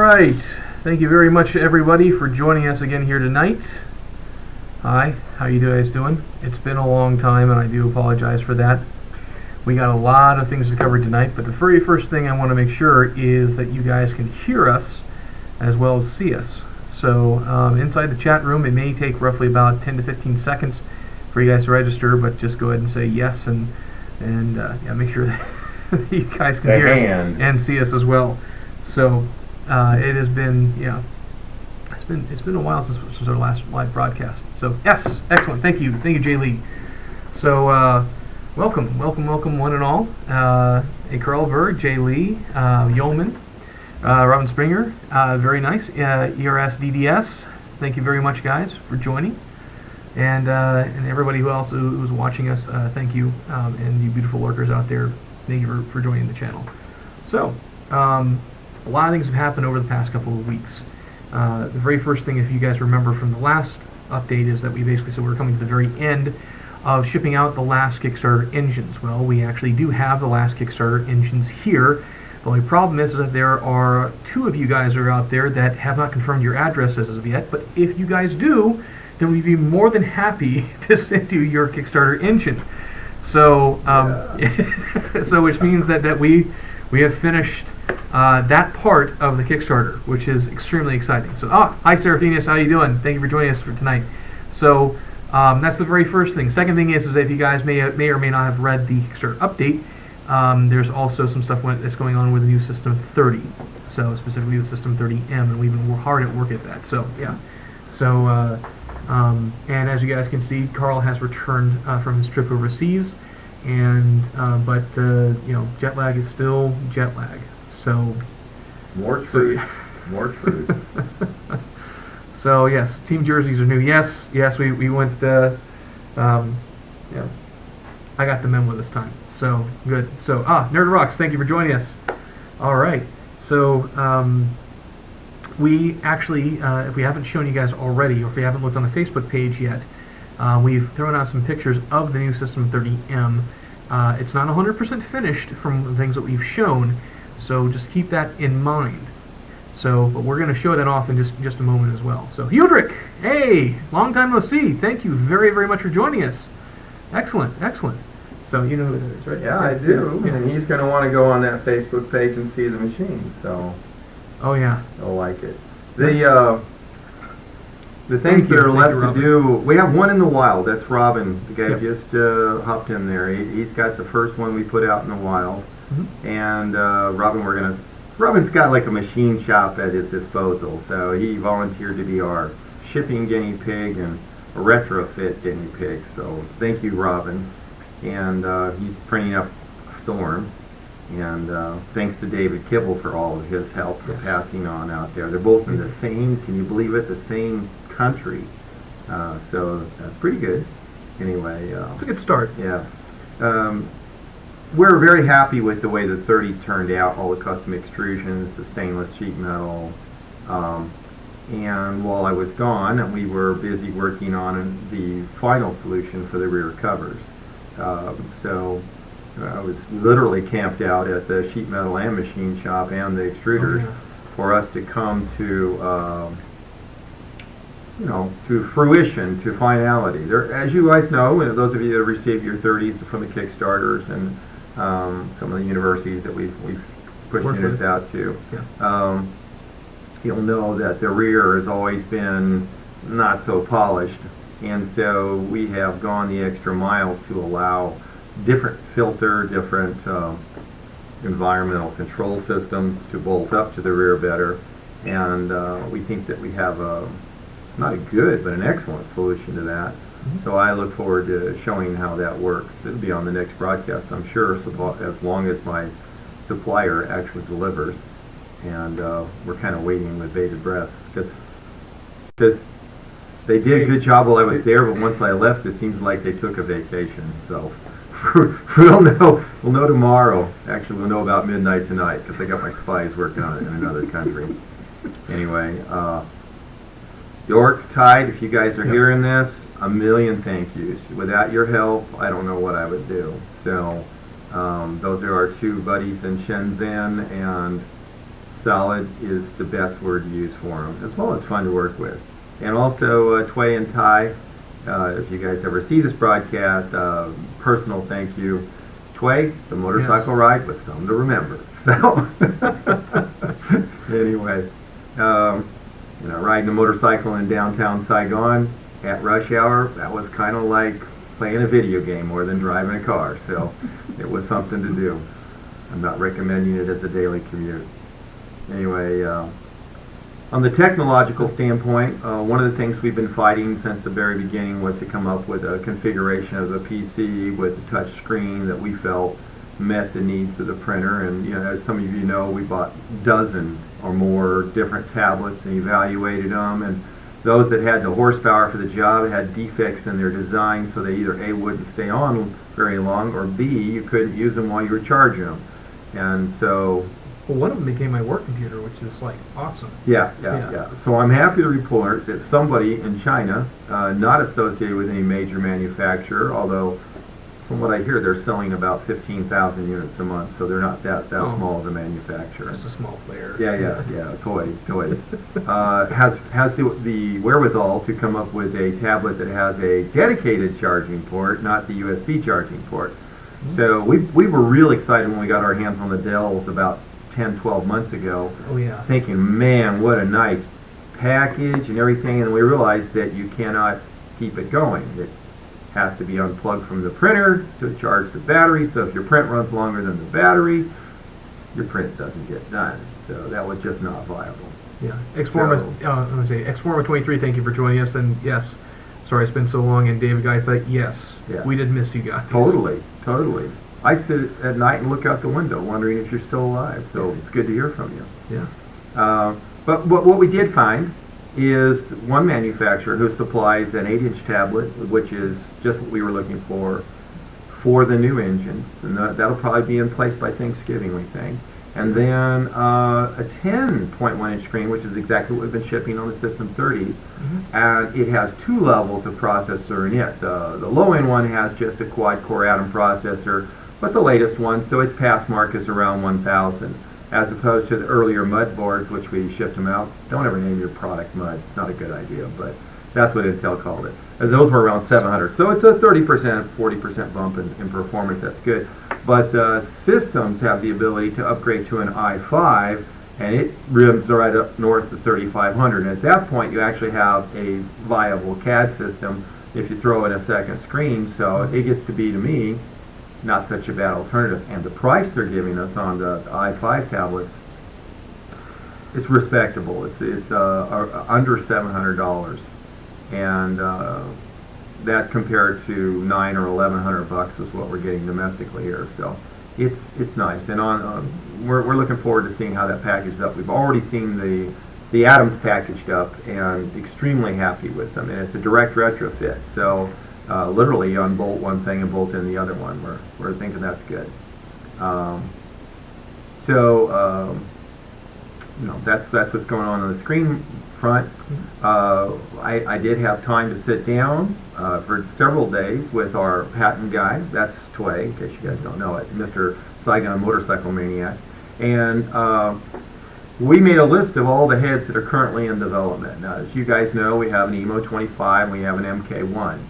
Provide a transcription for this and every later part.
right. Thank you very much, everybody, for joining us again here tonight. Hi, how you guys doing? It's been a long time, and I do apologize for that. We got a lot of things to cover tonight, but the very first thing I want to make sure is that you guys can hear us as well as see us. So inside the chat room, it may take roughly about 10 to 15 seconds for you guys to register, but just go ahead and say yes and yeah, make sure that you guys can hear us and see us as well. So it has been, yeah, it's been a while since our last live broadcast. So yes, excellent. Thank you, Jay Lee. So welcome, one and all. HYREL Berg, Jay Lee, Yeoman, Robin Springer, very nice. ERS DDS. Thank you very much, guys, for joining. And everybody who else who's watching us, thank you. And you beautiful lurkers out there, thank you for joining the channel. So, a lot of things have happened over the past couple of weeks. The very first thing, if you guys remember from the last update, is that we basically said we're coming to the very end of shipping out the last Kickstarter engines. Well, we actually do have the last Kickstarter engines here. The only problem is that there are 2 of you guys who are out there that have not confirmed your addresses as of yet, but if you guys do, then we'd be more than happy to send you your Kickstarter engine. So, so which means that we have finished that part of the Kickstarter, which is extremely exciting. So, hi Seraphinius, how you doing? Thank you for joining us for tonight. So, that's the very first thing. Second thing is that if you guys may or may not have read the Kickstarter update, there's also some stuff that's going on with the new System 30. So specifically the System 30M, and we've been hard at work at that. So yeah. So and as you guys can see, Carl has returned from his trip overseas, and but you know, jet lag is still jet lag. So more true. More true. So yes, team jerseys are new. Yes, we went. Yeah, I got the memo this time. So good. So Nerd Rocks, thank you for joining us. All right. So we actually, if we haven't shown you guys already, or if you haven't looked on the Facebook page yet, we've thrown out some pictures of the new System 30M. It's not 100% finished from the things that we've shown, so just keep that in mind. So, but we're going to show that off in just a moment as well. So, Hudrick, hey, long time no see. Thank you very, very much for joining us. Excellent. So, you know who that is, right? Yeah, I do. Yeah. And he's going to want to go on that Facebook page and see the machine. So, oh yeah, he'll like it. The things that are left to do. We have one in the wild. That's Robin. The guy just hopped in there. He's got the first one we put out in the wild. Mm-hmm. And Robin's got like a machine shop at his disposal, so he volunteered to be our shipping guinea pig and a retrofit guinea pig. So thank you, Robin. And he's printing up Storm. And thanks to David Kibble for all of his help for passing on out there. They're both in the same, can you believe it, the same country. So that's pretty good. Anyway. It's a good start. Yeah. We're very happy with the way the 30 turned out, all the custom extrusions, the stainless sheet metal. And while I was gone, we were busy working on the final solution for the rear covers. So I was literally camped out at the sheet metal and machine shop and the extruders for us to come to, to fruition, to finality. There, as you guys know, and those of you that received your 30s from the Kickstarters and some of the universities that we've pushed units out to, you'll know that the rear has always been not so polished, and so we have gone the extra mile to allow different filter, different environmental control systems to bolt up to the rear better, and we think that we have not a good but an excellent solution to that. So I look forward to showing how that works. It'll be on the next broadcast, I'm sure, so as long as my supplier actually delivers. And we're kind of waiting with bated breath because they did a good job while I was there, but once I left, it seems like they took a vacation. So we'll know tomorrow. Actually, we'll know about midnight tonight because I got my spies working on it in another country. Anyway, York, Tide, if you guys are hearing this, a million thank yous. Without your help, I don't know what I would do. So those are our 2 buddies in Shenzhen, and solid is the best word to use for them, as well as fun to work with. And also, Tway and Ty, if you guys ever see this broadcast, personal thank you. Tway, the motorcycle ride was something to remember. So, anyway, riding a motorcycle in downtown Saigon at rush hour, that was kind of like playing a video game more than driving a car. So, it was something to do. I'm not recommending it as a daily commute. Anyway, on the technological standpoint, one of the things we've been fighting since the very beginning was to come up with a configuration of a PC with a touch screen that we felt met the needs of the printer. And as some of you know, we bought a dozen or more different tablets and evaluated them. And those that had the horsepower for the job had defects in their design, so they either A, wouldn't stay on very long, or B, you couldn't use them while you were charging them. And so, well, one of them became my work computer, which is like awesome. Yeah. So I'm happy to report that somebody in China, not associated with any major manufacturer, although from what I hear they're selling about 15,000 units a month, so they're not that small of a manufacturer. Just a small player. Yeah. Toys. Has the wherewithal to come up with a tablet that has a dedicated charging port, not the USB charging port. So we were real excited when we got our hands on the Dells about 10, 12 months ago. Oh yeah. Thinking, man, what a nice package and everything, and we realized that you cannot keep it going. It has to be unplugged from the printer to charge the battery, so if your print runs longer than the battery, your print doesn't get done. So that was just not viable. Yeah. Xforma 23, thank you for joining us, and yes, sorry it's been so long, and David Guy, but yes, we did miss you guys. Totally. I sit at night and look out the window wondering if you're still alive, so it's good to hear from you. Yeah. But what we did find is one manufacturer who supplies an 8-inch tablet, which is just what we were looking for the new engines, and that'll probably be in place by Thanksgiving, we think. And then a 10.1-inch screen, which is exactly what we've been shipping on the System 30s, and it has 2 levels of processor in it. The low-end one has just a quad-core Atom processor, but the latest one, so its pass mark is around 1,000, as opposed to the earlier Mud boards, which we shipped them out. Don't ever name your product Mud. It's not a good idea, but that's what Intel called it. And those were around 700. So it's a 30%, 40% bump in performance. That's good. But systems have the ability to upgrade to an i5, and it rims right up north of 3,500. And at that point, you actually have a viable CAD system if you throw in a second screen. So it gets to be, to me, not such a bad alternative. And the price they're giving us on the i5 tablets, it's respectable. It's under $700, and that compared to $900 or $1,100 is what we're getting domestically here. So it's nice, and we're looking forward to seeing how that packages up. We've already seen the Atoms packaged up, and extremely happy with them. And it's a direct retrofit, so literally unbolt one thing and bolt in the other one. We're thinking that's good. That's what's going on the screen front. I did have time to sit down for several days with our patent guy. That's Tway, in case you guys don't know it, Mr. Saigon Motorcycle Maniac. And we made a list of all the heads that are currently in development. Now, as you guys know, we have an EMO 25 and we have an MK1.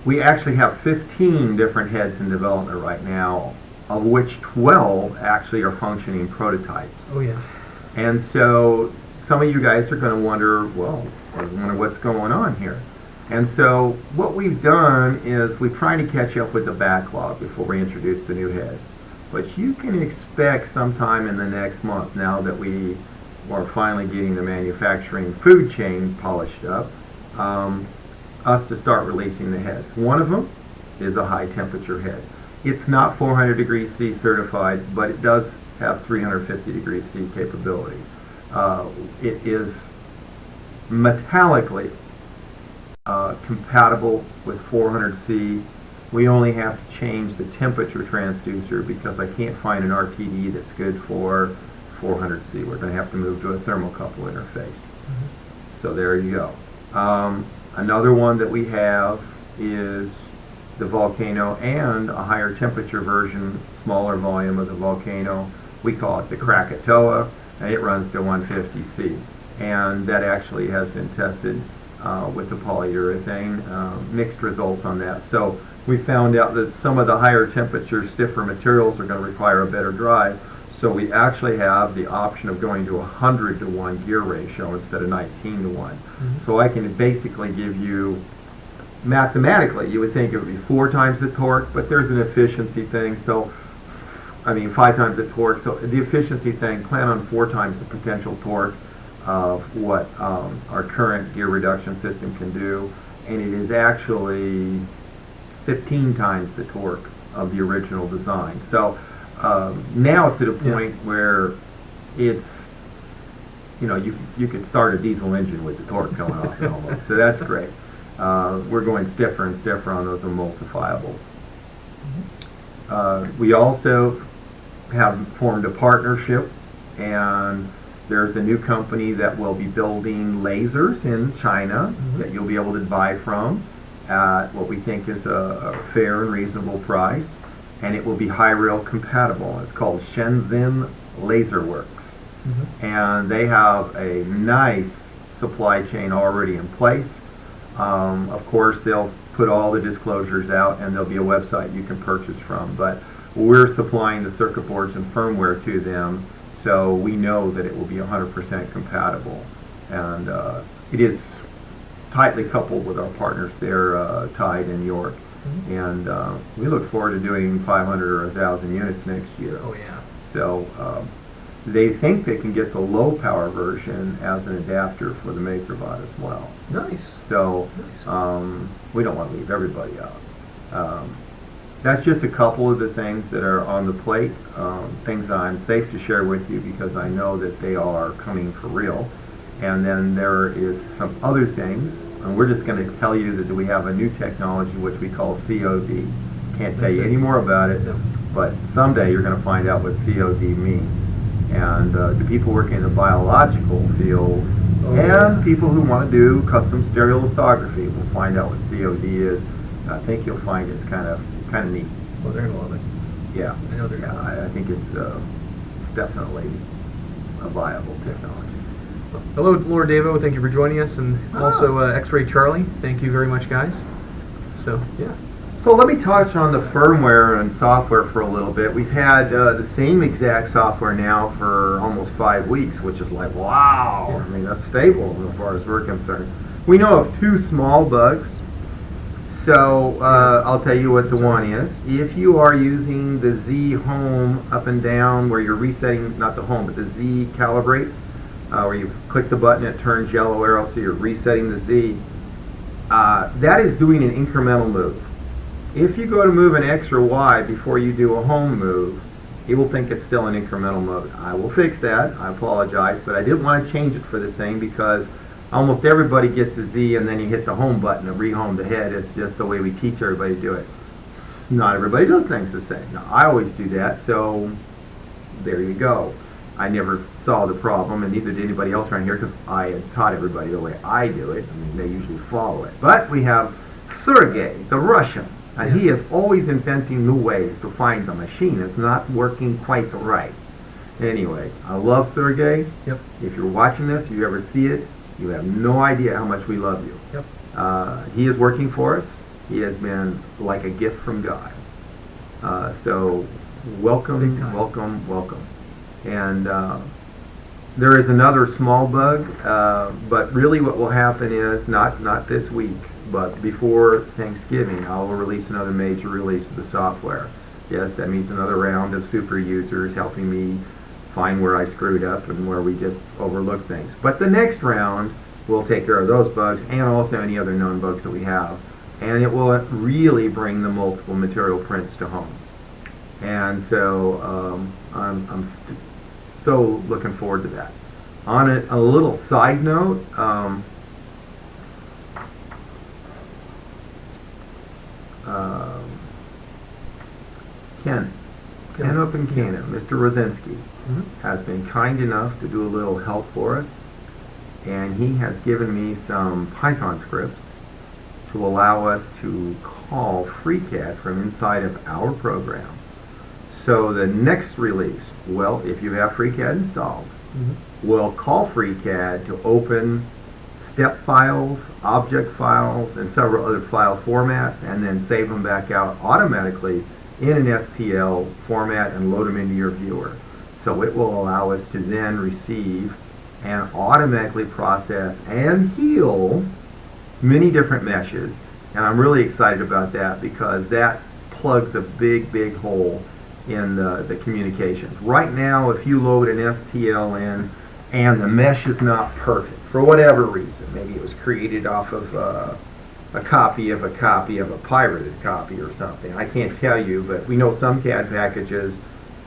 We actually have 15 different heads in development right now, of which 12 actually are functioning prototypes. Oh yeah. And so some of you guys are going to wonder, well, I wonder what's going on here. And so what we've done is we've tried to catch up with the backlog before we introduce the new heads. But you can expect sometime in the next month, now that we are finally getting the manufacturing food chain polished up, us to start releasing the heads. One of them is a high temperature head. It's not 400 degrees C certified, but it does have 350 degrees C capability. It is metallically compatible with 400 C. We only have to change the temperature transducer because I can't find an RTD that's good for 400 C. We're going to have to move to a thermocouple interface. So there you go. Another one that we have is the Volcano and a higher temperature version, smaller volume of the Volcano. We call it the Krakatoa, and it runs to 150C. And that actually has been tested with the polyurethane. Mixed results on that. So we found out that some of the higher temperature, stiffer materials are going to require a better drive. So we actually have the option of going to 100-to-1 gear ratio instead of 19-to-1. So I can basically give you, mathematically, you would think it would be 4 times the torque, but there's an efficiency thing. So, I mean, 5 times the torque. So the efficiency thing, plan on 4 times the potential torque of what our current gear reduction system can do. And it is actually 15 times the torque of the original design. So now it's at a point where it's, you know, you could start a diesel engine with the torque coming off it almost. So that's great. We're going stiffer and stiffer on those emulsifiables. We also have formed a partnership, and there's a new company that will be building lasers in China that you'll be able to buy from at what we think is a fair and reasonable price, and it will be HYREL compatible. It's called Shenzhen Laser Works, and they have a nice supply chain already in place. Of course, they'll put all the disclosures out, and there'll be a website you can purchase from, but we're supplying the circuit boards and firmware to them, so we know that it will be 100% compatible. And it is tightly coupled with our partners there, Tide in York. And we look forward to doing 500 or 1,000 units next year. Oh, yeah. So they think they can get the low power version as an adapter for the MakerBot as well. Nice. So we don't want to leave everybody out. That's just a couple of the things that are on the plate, things that I'm safe to share with you because I know that they are coming for real. And then there is some other things, and we're just going to tell you that we have a new technology which we call COD. Can't tell you any more about it, but someday you're going to find out what COD means. And the people working in the biological field and people who want to do custom stereolithography will find out what COD is. I think you'll find it's kind of neat. Well, they're going to love it. Yeah, I know they're going to love it. I think it's definitely a viable technology. Hello, Laura Davo. Thank you for joining us, and also X-Ray Charlie. Thank you very much, guys. So, yeah. So let me touch on the firmware and software for a little bit. We've had the same exact software now for almost 5 weeks, which is like, wow. I mean, that's stable as far as we're concerned. We know of 2 small bugs. So I'll tell you what the one is. If you are using the Z home up and down where you're resetting, not the home, but the Z calibrate, where you click the button, it turns yellow arrow, so you're resetting the Z. That is doing an incremental move. If you go to move an X or Y before you do a home move, it will think it's still an incremental mode. I will fix that. I apologize, but I didn't want to change it for this thing because almost everybody gets to Z and then you hit the home button to rehome the head. It's just the way we teach everybody to do it. Not everybody does things the same. Now, I always do that, so there you go. I never saw the problem, and neither did anybody else around here because I had taught everybody the way I do it. I mean, they usually follow it. But we have Sergey, the Russian, and he is always inventing new ways to find the machine. It's not working quite right. Anyway, I love Sergey. Yep. If you're watching this, you ever see it, you have no idea how much we love you. Yep. He is working for us. He has been like a gift from God. So welcome, welcome, welcome. And there is another small bug, but really what will happen is, not this week, but before Thanksgiving, I will release another major release of the software. Yes, that means another round of super users helping me find where I screwed up and where we just overlooked things. But the next round will take care of those bugs and also any other known bugs that we have. And it will really bring the multiple material prints to home. And so I'm so looking forward to that. On a little side note, Ken up in Canada, Mr. Rosinski, has been kind enough to do a little help for us, and he has given me some Python scripts to allow us to call FreeCAD from inside of our program. So the next release, well, if you have FreeCAD installed, will call FreeCAD to open step files, object files, and several other file formats, and then save them back out automatically in an STL format and load them into your viewer. So it will allow us to then receive and automatically process and heal many different meshes. And I'm really excited about that because that plugs a big hole in the communications. Right now, if you load an STL in and the mesh is not perfect, for whatever reason, maybe it was created off of a copy of a pirated copy or something. I can't tell you, but we know some CAD packages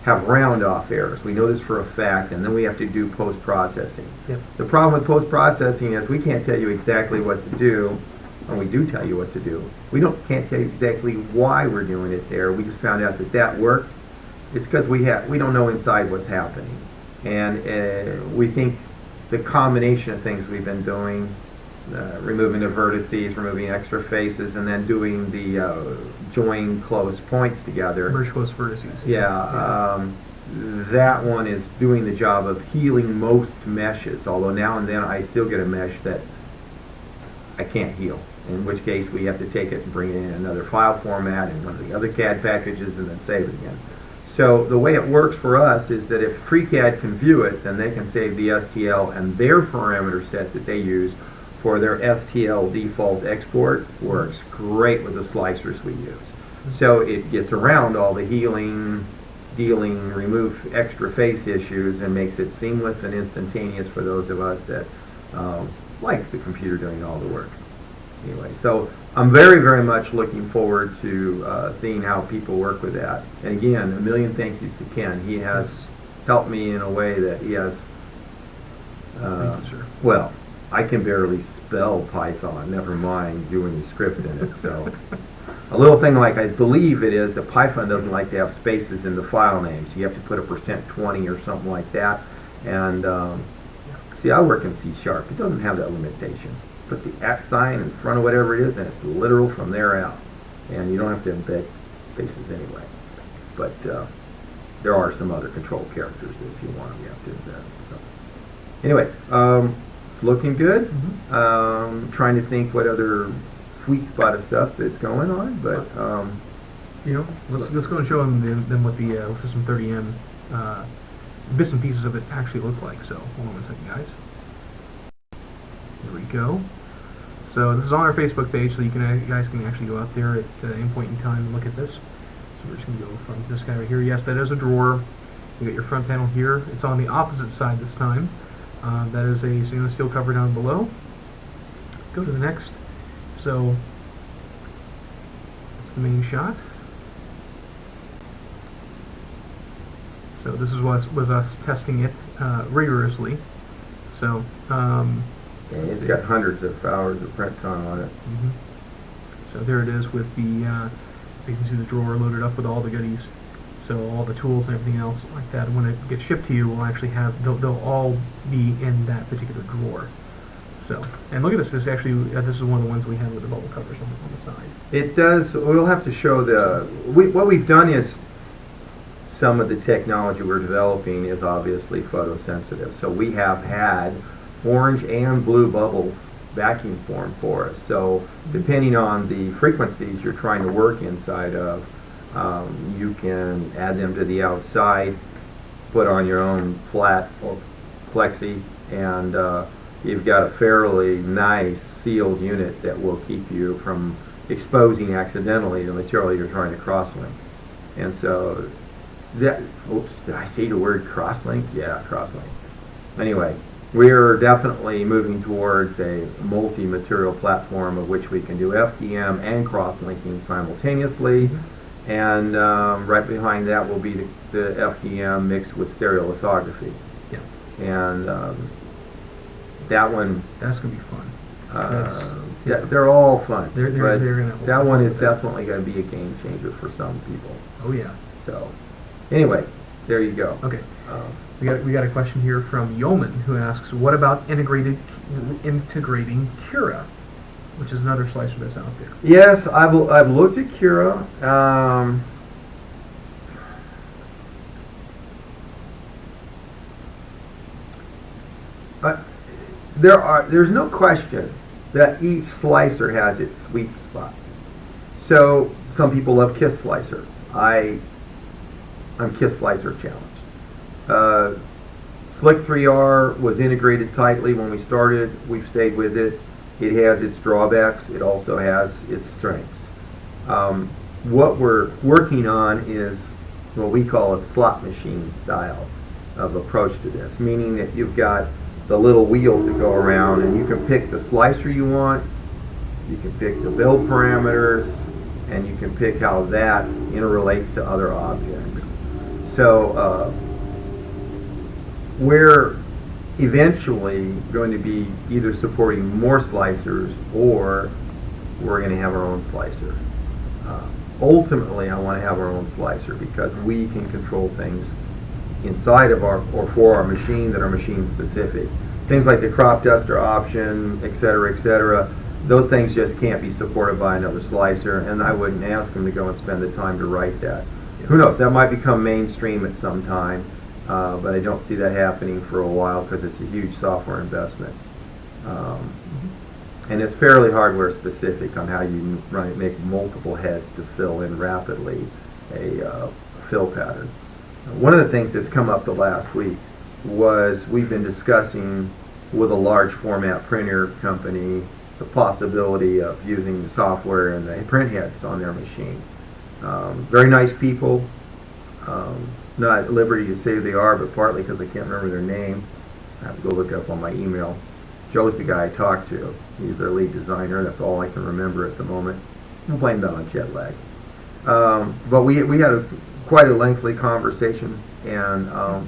have round-off errors. We know this for a fact, and then we have to do post-processing. Yep. The problem with post-processing is we can't tell you exactly what to do, and we do tell you what to do. We can't tell you exactly why we're doing it there. We just found out that worked. It's because we don't know inside what's happening, and we think the combination of things we've been doing, removing the vertices, removing extra faces, and then doing the join close points together. Merge close vertices. Yeah, that one is doing the job of healing most meshes, although now and then I still get a mesh that I can't heal, in which case we have to take it and bring it in another file format in one of the other CAD packages and then save it again. So the way it works for us is that if FreeCAD can view it, then they can save the STL, and their parameter set that they use for their STL default export works great with the slicers we use. So it gets around all the healing, dealing, remove extra face issues, and makes it seamless and instantaneous for those of us that like the computer doing all the work. Anyway, so I'm very much looking forward to seeing how people work with that. And again, a million thank yous to Ken. He has helped me in a way that he has, Thank you, sir. well, I can barely spell Python, never mind doing the script in it. So a little thing like, I believe it is that Python doesn't like to have spaces in the file names. You have to put a %20 or something like that. And see, I work in C#. It doesn't have that limitation. Put the @ sign in front of whatever it is, and it's literal from there out. And you don't have to embed spaces anyway. But there are some other control characters that if you want them, you have to embed. So anyway, it's looking good. Trying to think what other sweet spot of stuff that's going on, but let's go and show them what the System 30M bits and pieces of it actually look like. So hold on one second, guys. There we go. So this is on our Facebook page, so you guys can actually go out there at any point in time and look at this. So we're just going to go from this guy right here. Yes, that is a drawer. You got your front panel here. It's on the opposite side this time. That is a stainless steel cover down below. Go to the next. So that's the main shot. So this was us testing it rigorously. So it's got hundreds of hours of print time on it. So there it is with the, you can see the drawer loaded up with all the goodies. So all the tools and everything else like that, when it gets shipped to you, we'll actually have, they'll all be in that particular drawer. So, and look at this, this actually, this is one of the ones we have with the bubble covers on the side. It does, we'll have to show what we've done is, some of the technology we're developing is obviously photosensitive. So we have had orange and blue bubbles vacuum formed for us. So depending on the frequencies you're trying to work inside of, you can add them to the outside, put on your own flat or plexi, and you've got a fairly nice sealed unit that will keep you from exposing accidentally the material you're trying to cross-link. And so that, oops, did I say the word cross-link? Yeah, cross-link. Anyway, we're definitely moving towards a multi-material platform of which we can do FDM and cross-linking simultaneously. And right behind that will be the FDM mixed with stereolithography. Yeah. And that one, that's going to be fun. yeah, they're all fun. They're gonna, that one is definitely going to be a game changer for some people. Oh yeah. So anyway, there you go. Okay. We got a question here from Yeoman who asks, what about integrating Cura, which is another slicer that's out there? Yes, I've looked at Cura. there's no question that each slicer has its sweet spot. So some people love Kiss Slicer. I'm Kiss Slicer challenged. Slick 3R was integrated tightly when we started. We've stayed with it. It has its drawbacks. It also has its strengths. What we're working on is what we call a slot machine style of approach to this, meaning that you've got the little wheels that go around and you can pick the slicer you want, you can pick the build parameters, and you can pick how that interrelates to other objects. So we're eventually going to be either supporting more slicers or we're going to have our own slicer. Ultimately, I want to have our own slicer because we can control things inside of our or for our machine that are machine specific. Things like the crop duster option, et cetera, those things just can't be supported by another slicer, and I wouldn't ask them to go and spend the time to write that. Who knows, that might become mainstream at some time, but I don't see that happening for a while because it's a huge software investment. And it's fairly hardware specific on how you make multiple heads to fill in rapidly a fill pattern. One of the things that's come up the last week was we've been discussing with a large format printer company the possibility of using the software and the print heads on their machine. Very nice people, not at liberty to say who they are, but partly because I can't remember their name. I have to go look it up on my email. Joe's the guy I talked to. He's their lead designer. That's all I can remember at the moment. I'll blame that on jet lag. But we had quite a lengthy conversation, and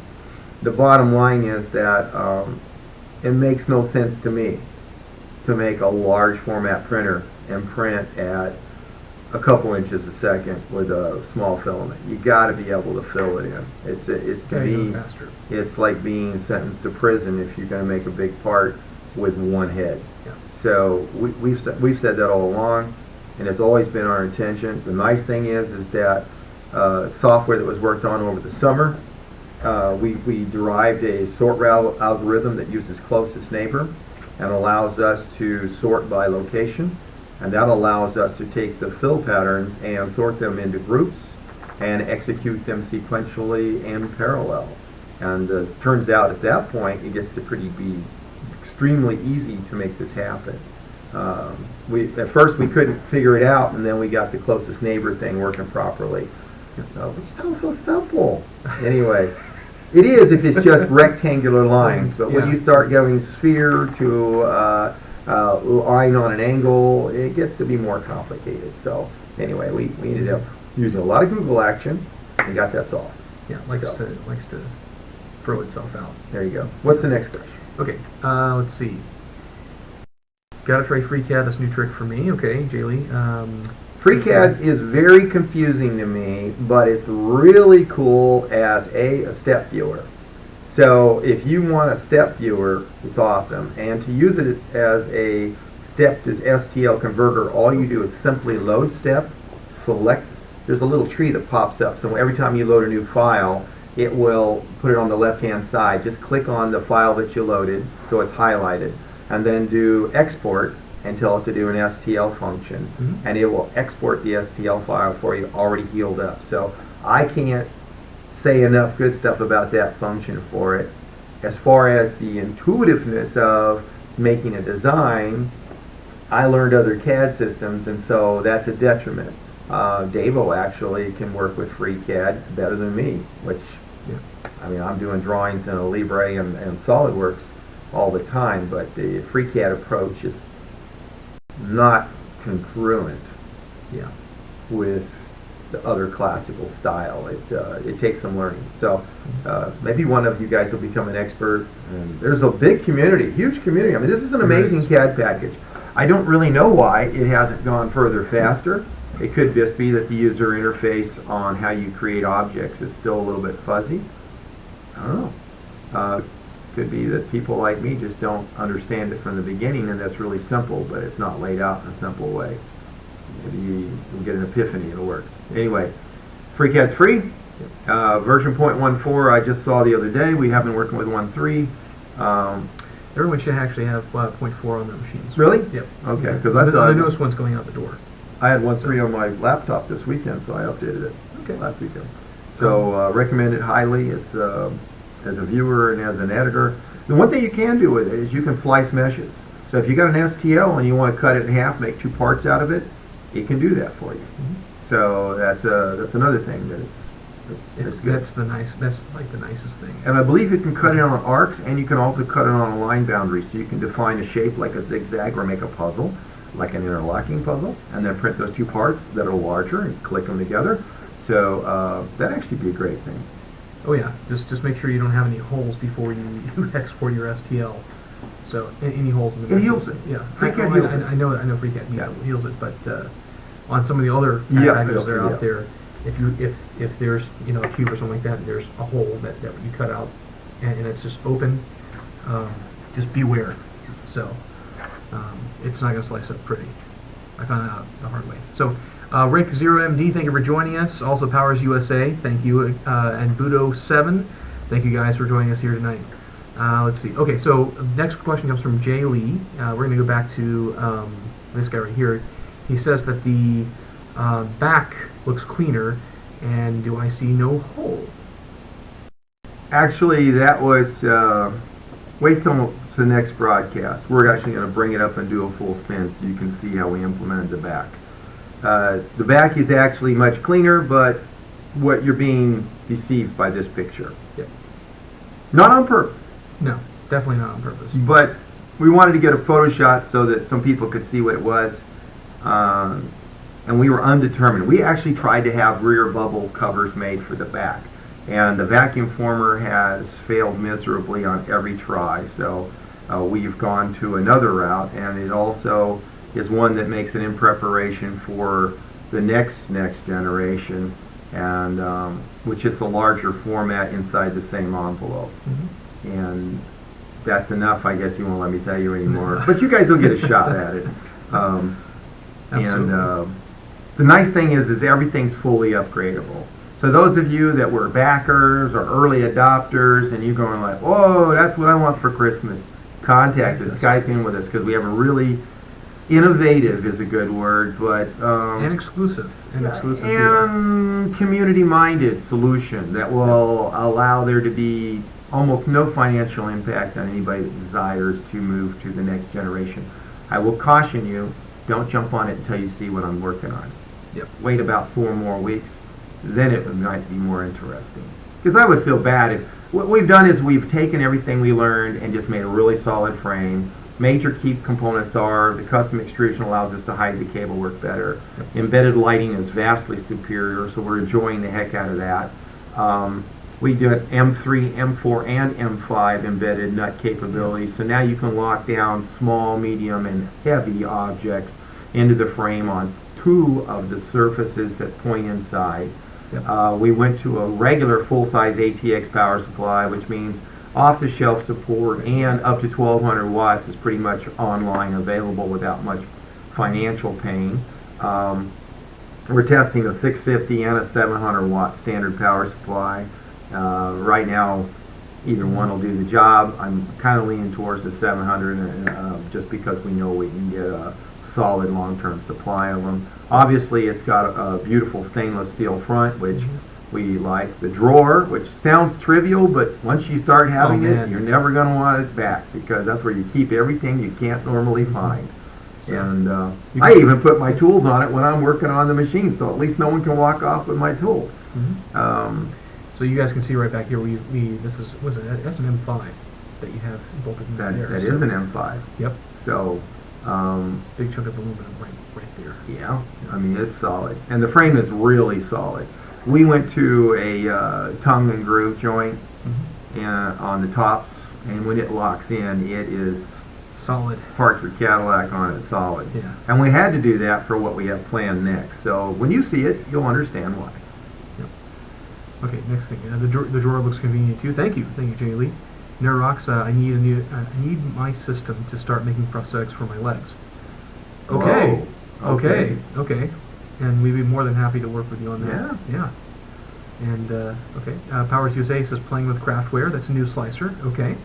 the bottom line is that it makes no sense to me to make a large format printer and print at a couple inches a second with a small filament. You got to be able to fill it in. It's to me, it's like being sentenced to prison if you're going to make a big part with one head. Yeah. So we've said that all along, and it's always been our intention. The nice thing is that software that was worked on over the summer, we derived a sort route algorithm that uses closest neighbor and allows us to sort by location, and that allows us to take the fill patterns and sort them into groups and execute them sequentially and parallel. And it turns out at that point it gets to be extremely easy to make this happen. At first we couldn't figure it out, and then we got the closest neighbor thing working properly. Which sounds so simple. Anyway, it is if it's just rectangular lines, but when you start going sphere to line on an angle, it gets to be more complicated. So anyway, we ended up using a lot of Google action and got that solved. Yeah, likes to throw itself out. There you go. What's the next question? Okay, let's see. Gotta try FreeCAD. That's a new trick for me. Okay, Jaylee. FreeCAD is very confusing to me, but it's really cool as a step viewer. So if you want a step viewer, it's awesome. And to use it as a step to STL converter, all you do is simply load step, select. There's a little tree that pops up. So every time you load a new file, it will put it on the left-hand side. Just click on the file that you loaded, so it's highlighted, and then do export and tell it to do an STL function, and it will export the STL file for you already healed up. So I can't say enough good stuff about that function for it. As far as the intuitiveness of making a design, I learned other CAD systems, and so that's a detriment. Davo actually can work with FreeCAD better than me, which, I mean, I'm doing drawings in a Libre and SolidWorks all the time, but the FreeCAD approach is not congruent with the other classical style. It takes some learning. So maybe one of you guys will become an expert. And there's a big community, huge community. I mean, this is an amazing CAD package. I don't really know why it hasn't gone further faster. It could just be that the user interface on how you create objects is still a little bit fuzzy. I don't know. Could be that people like me just don't understand it from the beginning, and that's really simple, but it's not laid out in a simple way. Maybe you'll get an epiphany, it'll work. Anyway, FreeCAD's free. Version 0.14 I just saw the other day. We have been working with 1.3. Everyone should actually have .4 on their machines. Really? Yep. Okay, Yeah. because I saw the newest one's going out the door. I had 1.3 on my laptop this weekend, so I updated it Okay. last weekend. So recommend it highly. It's as a viewer and as an editor. The one thing you can do with it is you can slice meshes. So if you got an STL and you want to cut it in half, make 2 parts out of it, it can do that for you. So that's another thing that it's good. That's like the nicest thing. And I believe you can cut it on arcs, and you can also cut it on a line boundary. So you can define a shape like a zigzag or make a puzzle, like an interlocking puzzle, and then print those 2 parts that are larger and click them together. So that'd actually be a great thing. Oh yeah, just make sure you don't have any holes before you export your STL. So any holes in the It heals it. Yeah, FreeCAD heals it. I know FreeCAD heals it, but on some of the other Yeah, packages that are yeah. out there, if there's a cube or something like that, and there's a hole that you cut out, and it's just open, just beware. So it's not going to slice up pretty. I found that out the hard way. So Rick 0MD, thank you for joining us. Also Powers USA, thank you, and Budo 7, thank you guys for joining us here tonight. Let's see. Okay, so next question comes from Jay Lee. We're going to go back to this guy right here. He says that the back looks cleaner, and do I see no hole? Actually, that was, wait till the next broadcast. We're actually going to bring it up and do a full spin so you can see how we implemented the back. The back is actually much cleaner, but what you're being deceived by this picture. Yep. Not on purpose. No, definitely not on purpose. But we wanted to get a photo shot so that some people could see what it was. And we were undetermined. We actually tried to have rear bubble covers made for the back. And the vacuum former has failed miserably on every try. So we've gone to another route. And it also is one that makes it in preparation for the next generation, and which is the larger format inside the same envelope. And that's enough. I guess you won't let me tell you anymore. But you guys will get a shot at it. And the nice thing is everything's fully upgradable. So those of you that were backers or early adopters, and you're going like, "Whoa, that's what I want for Christmas," contact us, Skype in with us, because we have a really innovative is a good word, but and exclusive and community-minded solution that will allow there to be almost no financial impact on anybody that desires to move to the next generation. I will caution you, don't jump on it until you see what I'm working on. Yep. Wait about 4 more weeks, then it might be more interesting. Because I would feel bad if what we've done is we've taken everything we learned and just made a really solid frame. Major key components are the custom extrusion allows us to hide the cable work better. Yep. Embedded lighting is vastly superior, so we're enjoying the heck out of that. We do it M3, M4, and M5 embedded nut capability, so now you can lock down small, medium, and heavy objects into the frame on 2 of the surfaces that point inside. Yep. We went to a regular full-size ATX power supply, which means off-the-shelf support and up to 1200 watts is pretty much online available without much financial pain. We're testing a 650 and a 700 watt standard power supply. Right now, either one will do the job. I'm kind of leaning towards the 700 just because we know we can get a solid long-term supply of them. Obviously, it's got a beautiful stainless steel front, which we like. The drawer, which sounds trivial, but once you start having it, you're never going to want it back, because that's where you keep everything you can't normally find. And I even put my tools on it when I'm working on the machine, so at least no one can walk off with my tools. So you guys can see right back here, that's an M5 that you have bolted in there. That is an M5. Yep. So big chunk of aluminum right there. yeah, I mean, it's solid, and the frame is really solid. We went to a tongue and groove joint on the tops, and when it locks in, it is solid. Park your Cadillac on it solid. Yeah. And we had to do that for what we have planned next. So when you see it, you'll understand why. Yep. Okay, next thing. The drawer looks convenient too. Thank you, Jay Lee. Nerox, I need my system to start making prosthetics for my legs. Okay. Whoa. Okay. And we'd be more than happy to work with you on that. Yeah. And okay, Powers USA says playing with craftware. That's a new slicer. Okay.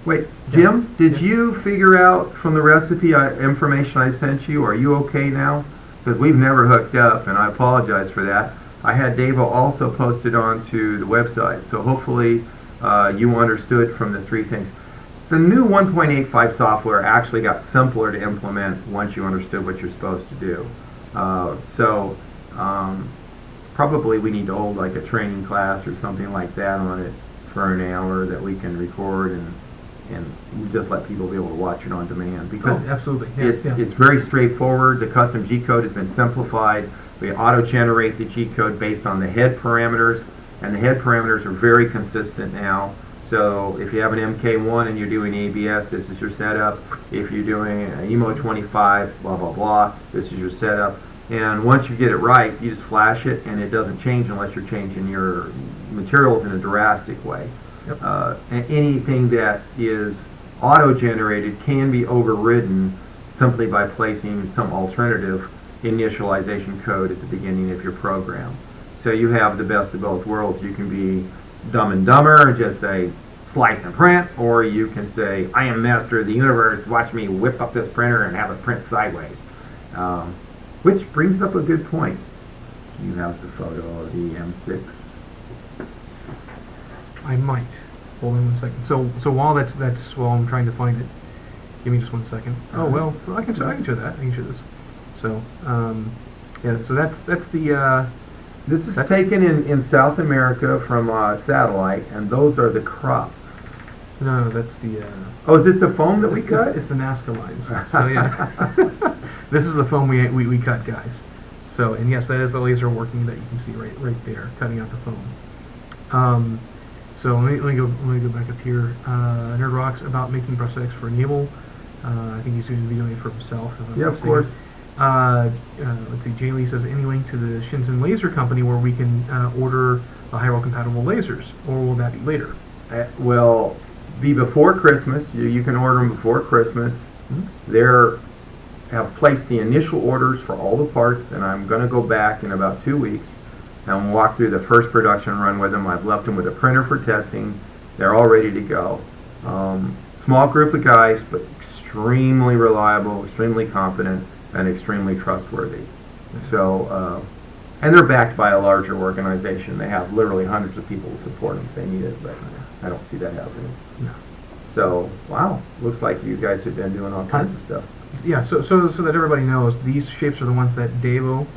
Wait, Yeah. Jim, did Yeah. you figure out from the recipe information I sent you? Are you okay now? Because we've never hooked up, and I apologize for that. I had Davo also posted onto the website, so hopefully you understood from the three things. The new 1.85 software actually got simpler to implement once you understood what you're supposed to do. Probably we need to hold like a training class or something like that on it for an hour that we can record and we just let people be able to watch it on demand because Absolutely. Yeah, it's very straightforward. The custom G code has been simplified. We auto-generate the G code based on the head parameters, and the head parameters are very consistent now. So if you have an MK1 and you're doing ABS, this is your setup. If you're doing an EMO 25, blah, blah, blah, this is your setup. And once you get it right, you just flash it, and it doesn't change unless you're changing your materials in a drastic way. Yep. And anything that is auto-generated can be overridden simply by placing some alternative initialization code at the beginning of your program. So you have the best of both worlds. You can be Dumb and Dumber and just say slice and print, or you can say I am master of the universe, watch me whip up this printer and have it print sideways. Which brings up a good point. You have the photo of the M6. I might. Hold on 1 second. So while that's while I'm trying to find it, give me just 1 second. Oh well, I can show that. I can show this. So yeah. So that's the. This is taken in South America from satellite, and those are the crops. No, that's the. Oh, is this the foam that we cut? It's the Nazca lines. So yeah, this is the foam we cut, guys. So and yes, that is the laser working that you can see right there, cutting out the foam. So let me go back up here. Nerd Rocks about making prosthetics for Naval. I think he's going to be doing it for himself. If I'm Yeah, not of course. let's see. Jay Lee says any link to the Shenzhen Laser Company where we can order the HYREL compatible lasers, or will that be later? Will be before Christmas. You can order them before Christmas. Mm-hmm. They're have placed the initial orders for all the parts, and I'm going to go back in about 2 weeks and walk through the first production run with them. I've left them with a printer for testing. They're all ready to go. Small group of guys, but extremely reliable, extremely competent, and extremely trustworthy. So, and they're backed by a larger organization. They have literally hundreds of people to support them if they need it, but I don't see that happening. No. So, wow, looks like you guys have been doing all kinds of stuff. Yeah, so that everybody knows, these shapes are the ones that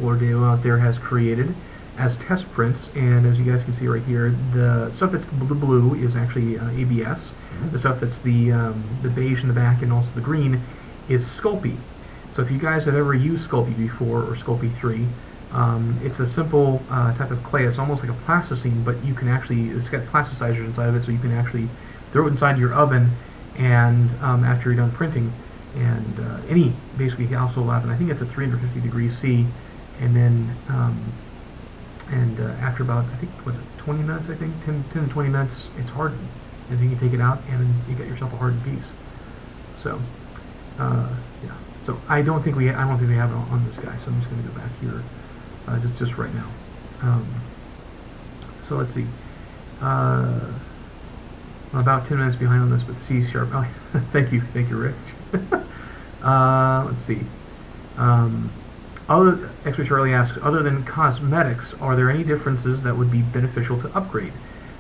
Lord Davo out there has created as test prints, and as you guys can see right here, the stuff that's the blue is actually ABS. Mm-hmm. The stuff that's the beige in the back and also the green is Sculpey. So if you guys have ever used Sculpey before, or Sculpey 3, it's a simple type of clay. It's almost like a plasticine, but you can actually, it's got plasticizers inside of it, so you can actually throw it inside your oven, and after you're done printing, and any basically household oven, I think at the 350 degrees C, and then after about, I think, 20 minutes, I think, 10 to 20 minutes, it's hardened. And then you can take it out, and you get yourself a hardened piece. So, yeah. So I don't think we have it on this guy. So I'm just going to go back here, just right now. So let's see. I'm about 10 minutes behind on this, but C sharp. Oh, thank you, Rick. Let's see. X-Ray Charlie asks, other than cosmetics, are there any differences that would be beneficial to upgrade,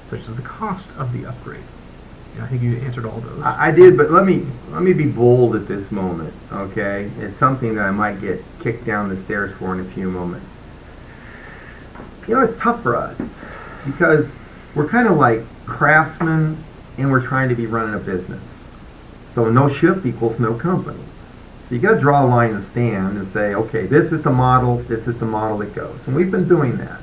such as the cost of the upgrade? And I think you answered all those. I did, but let me be bold at this moment, okay? It's something that I might get kicked down the stairs for in a few moments. You know, it's tough for us because we're kind of like craftsmen and we're trying to be running a business. So no ship equals no company. So you got to draw a line in the stand and say, okay, this is the model that goes. And we've been doing that.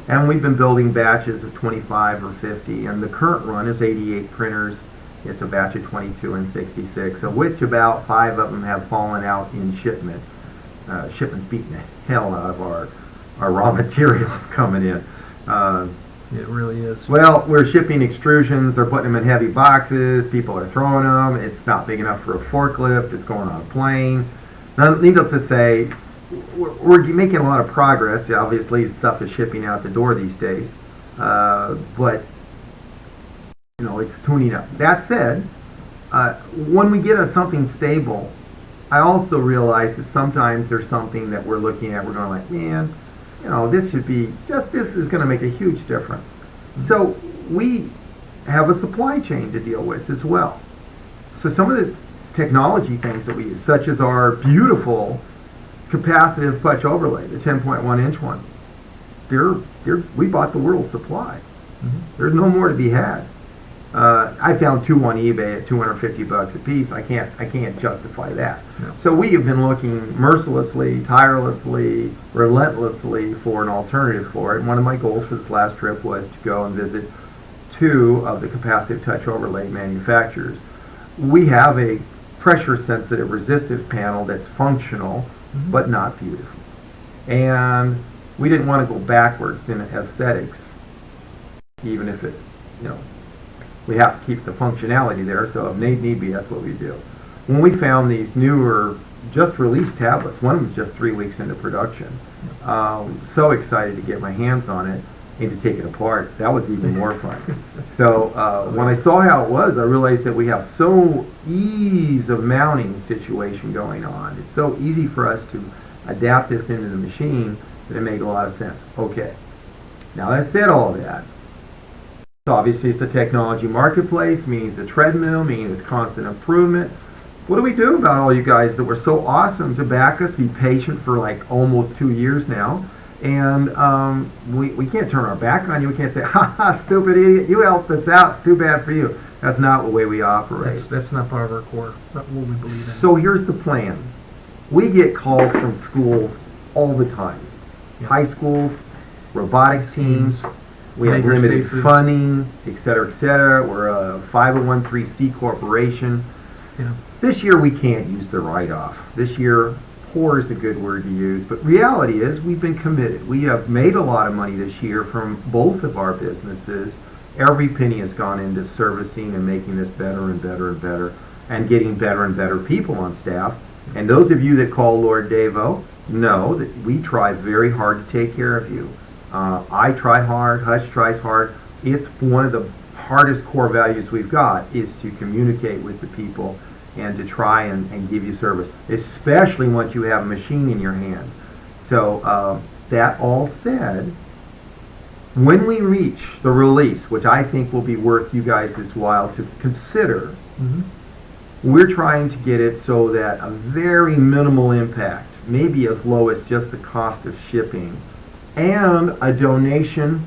And we've been building batches of 25 or 50, and the current run is 88 printers. It's a batch of 22 and 66, of which about 5 of them have fallen out in shipment. Shipment's beating the hell out of our raw materials coming in. It really is. Well, we're shipping extrusions. They're putting them in heavy boxes. People are throwing them. It's not big enough for a forklift. It's going on a plane. Now, needless to say, we're making a lot of progress. Obviously, stuff is shipping out the door these days. But it's tuning up. That said, when we get something stable, I also realize that sometimes there's something that we're looking at, we're going like, man, this should be, just this is going to make a huge difference. So we have a supply chain to deal with as well. So some of the technology things that we use, such as our beautiful capacitive punch overlay, the 10.1 inch one, we bought the world supply. There's no more to be had. I found two on eBay at $250 a piece. I can't justify that. No. So we have been looking mercilessly, tirelessly, relentlessly for an alternative for it. And one of my goals for this last trip was to go and visit 2 of the capacitive touch overlay manufacturers. We have a pressure sensitive resistive panel that's functional but not beautiful. And we didn't want to go backwards in aesthetics, even if it, we have to keep the functionality there, so if need be, that's what we do. When we found these newer, just released tablets, one of them's just 3 weeks into production, so excited to get my hands on it and to take it apart. That was even more fun. So when I saw how it was, I realized that we have so ease of mounting situation going on. It's so easy for us to adapt this into the machine that it made a lot of sense. Okay, now that I said all of that, obviously it's a technology marketplace, meaning it's a treadmill, meaning it's constant improvement. What do we do about all you guys that were so awesome to back us, be patient for like almost 2 years now, and we can't turn our back on you. We can't say, ha ha, stupid idiot, you helped us out, it's too bad for you. That's not the way we operate. That's not part of our core, not what we believe in. So here's the plan. We get calls from schools all the time. Yep. High schools, robotics teams, we have Maker limited spaces. funding, et cetera, et cetera. We're a 501(c) corporation. Yeah. This year we can't use the write-off. This year, poor is a good word to use, but reality is we've been committed. We have made a lot of money this year from both of our businesses. Every penny has gone into servicing and making this better and better and better, and getting better and better people on staff. And those of you that call Lord Davo know that we try very hard to take care of you. I try hard, Hutch tries hard. It's one of the hardest core values we've got is to communicate with the people and to try and give you service, especially once you have a machine in your hand. So that all said, when we reach the release, which I think will be worth you guys' while to consider, we're trying to get it so that a very minimal impact, maybe as low as just the cost of shipping, and a donation.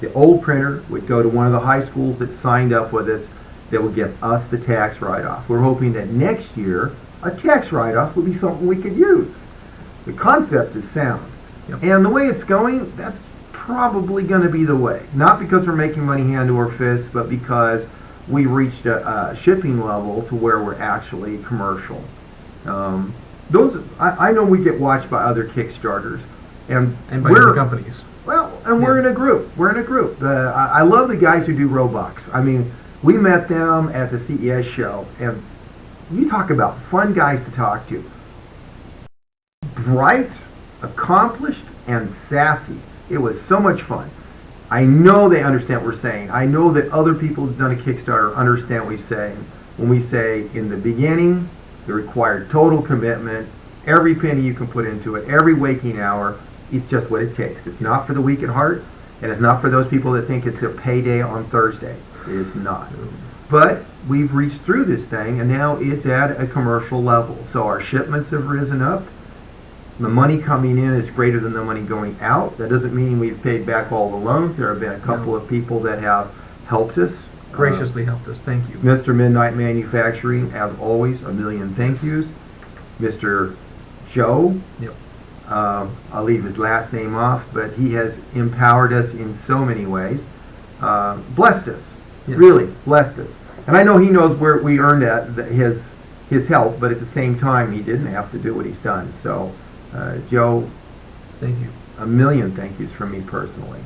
The old printer would go to one of the high schools that signed up with us that would give us the tax write-off. We're hoping that next year a tax write-off would be something we could use. The concept is sound. Yep. And the way it's going, that's probably going to be the way. Not because we're making money hand over fist, but because we reached a shipping level to where we're actually commercial. I know we get watched by other Kickstarters. And by other companies. Well, and we're in a group. We're in a group. I love the guys who do Robux. I mean, we met them at the CES show, and you talk about fun guys to talk to. Bright, accomplished, and sassy. It was so much fun. I know they understand what we're saying. I know that other people who've done a Kickstarter understand what we say. When we say, in the beginning, it required total commitment, every penny you can put into it, every waking hour. It's just what it takes. It's not for the weak at heart, and it's not for those people that think it's a payday on Thursday. It is not. But we've reached through this thing, and now it's at a commercial level. So our shipments have risen up. The money coming in is greater than the money going out. That doesn't mean we've paid back all the loans. There have been a couple of people that have helped us. Graciously helped us. Thank you. Mr. Midnight Manufacturing, as always, a million thank yous. Mr. Joe. Yep. I'll leave his last name off, but he has empowered us in so many ways. Blessed us, Yes. Really blessed us. And I know he knows where we earned his help, but at the same time, he didn't have to do what he's done. So, Joe, Thank you. a million thank yous from me personally.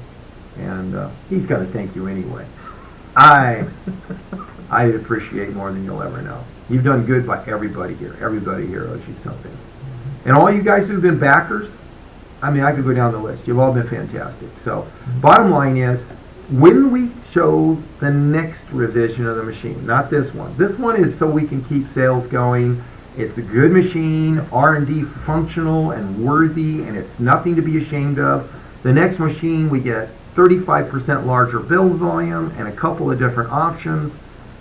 And he's got to thank you anyway. I appreciate more than you'll ever know. You've done good by everybody here. Everybody here owes you something. And all you guys who've been backers, I mean, I could go down the list. You've all been fantastic. So, bottom line is, when we show the next revision of the machine, not this one. This one is so we can keep sales going. It's a good machine, R&D functional and worthy, and it's nothing to be ashamed of. The next machine, we get 35% larger build volume and a couple of different options.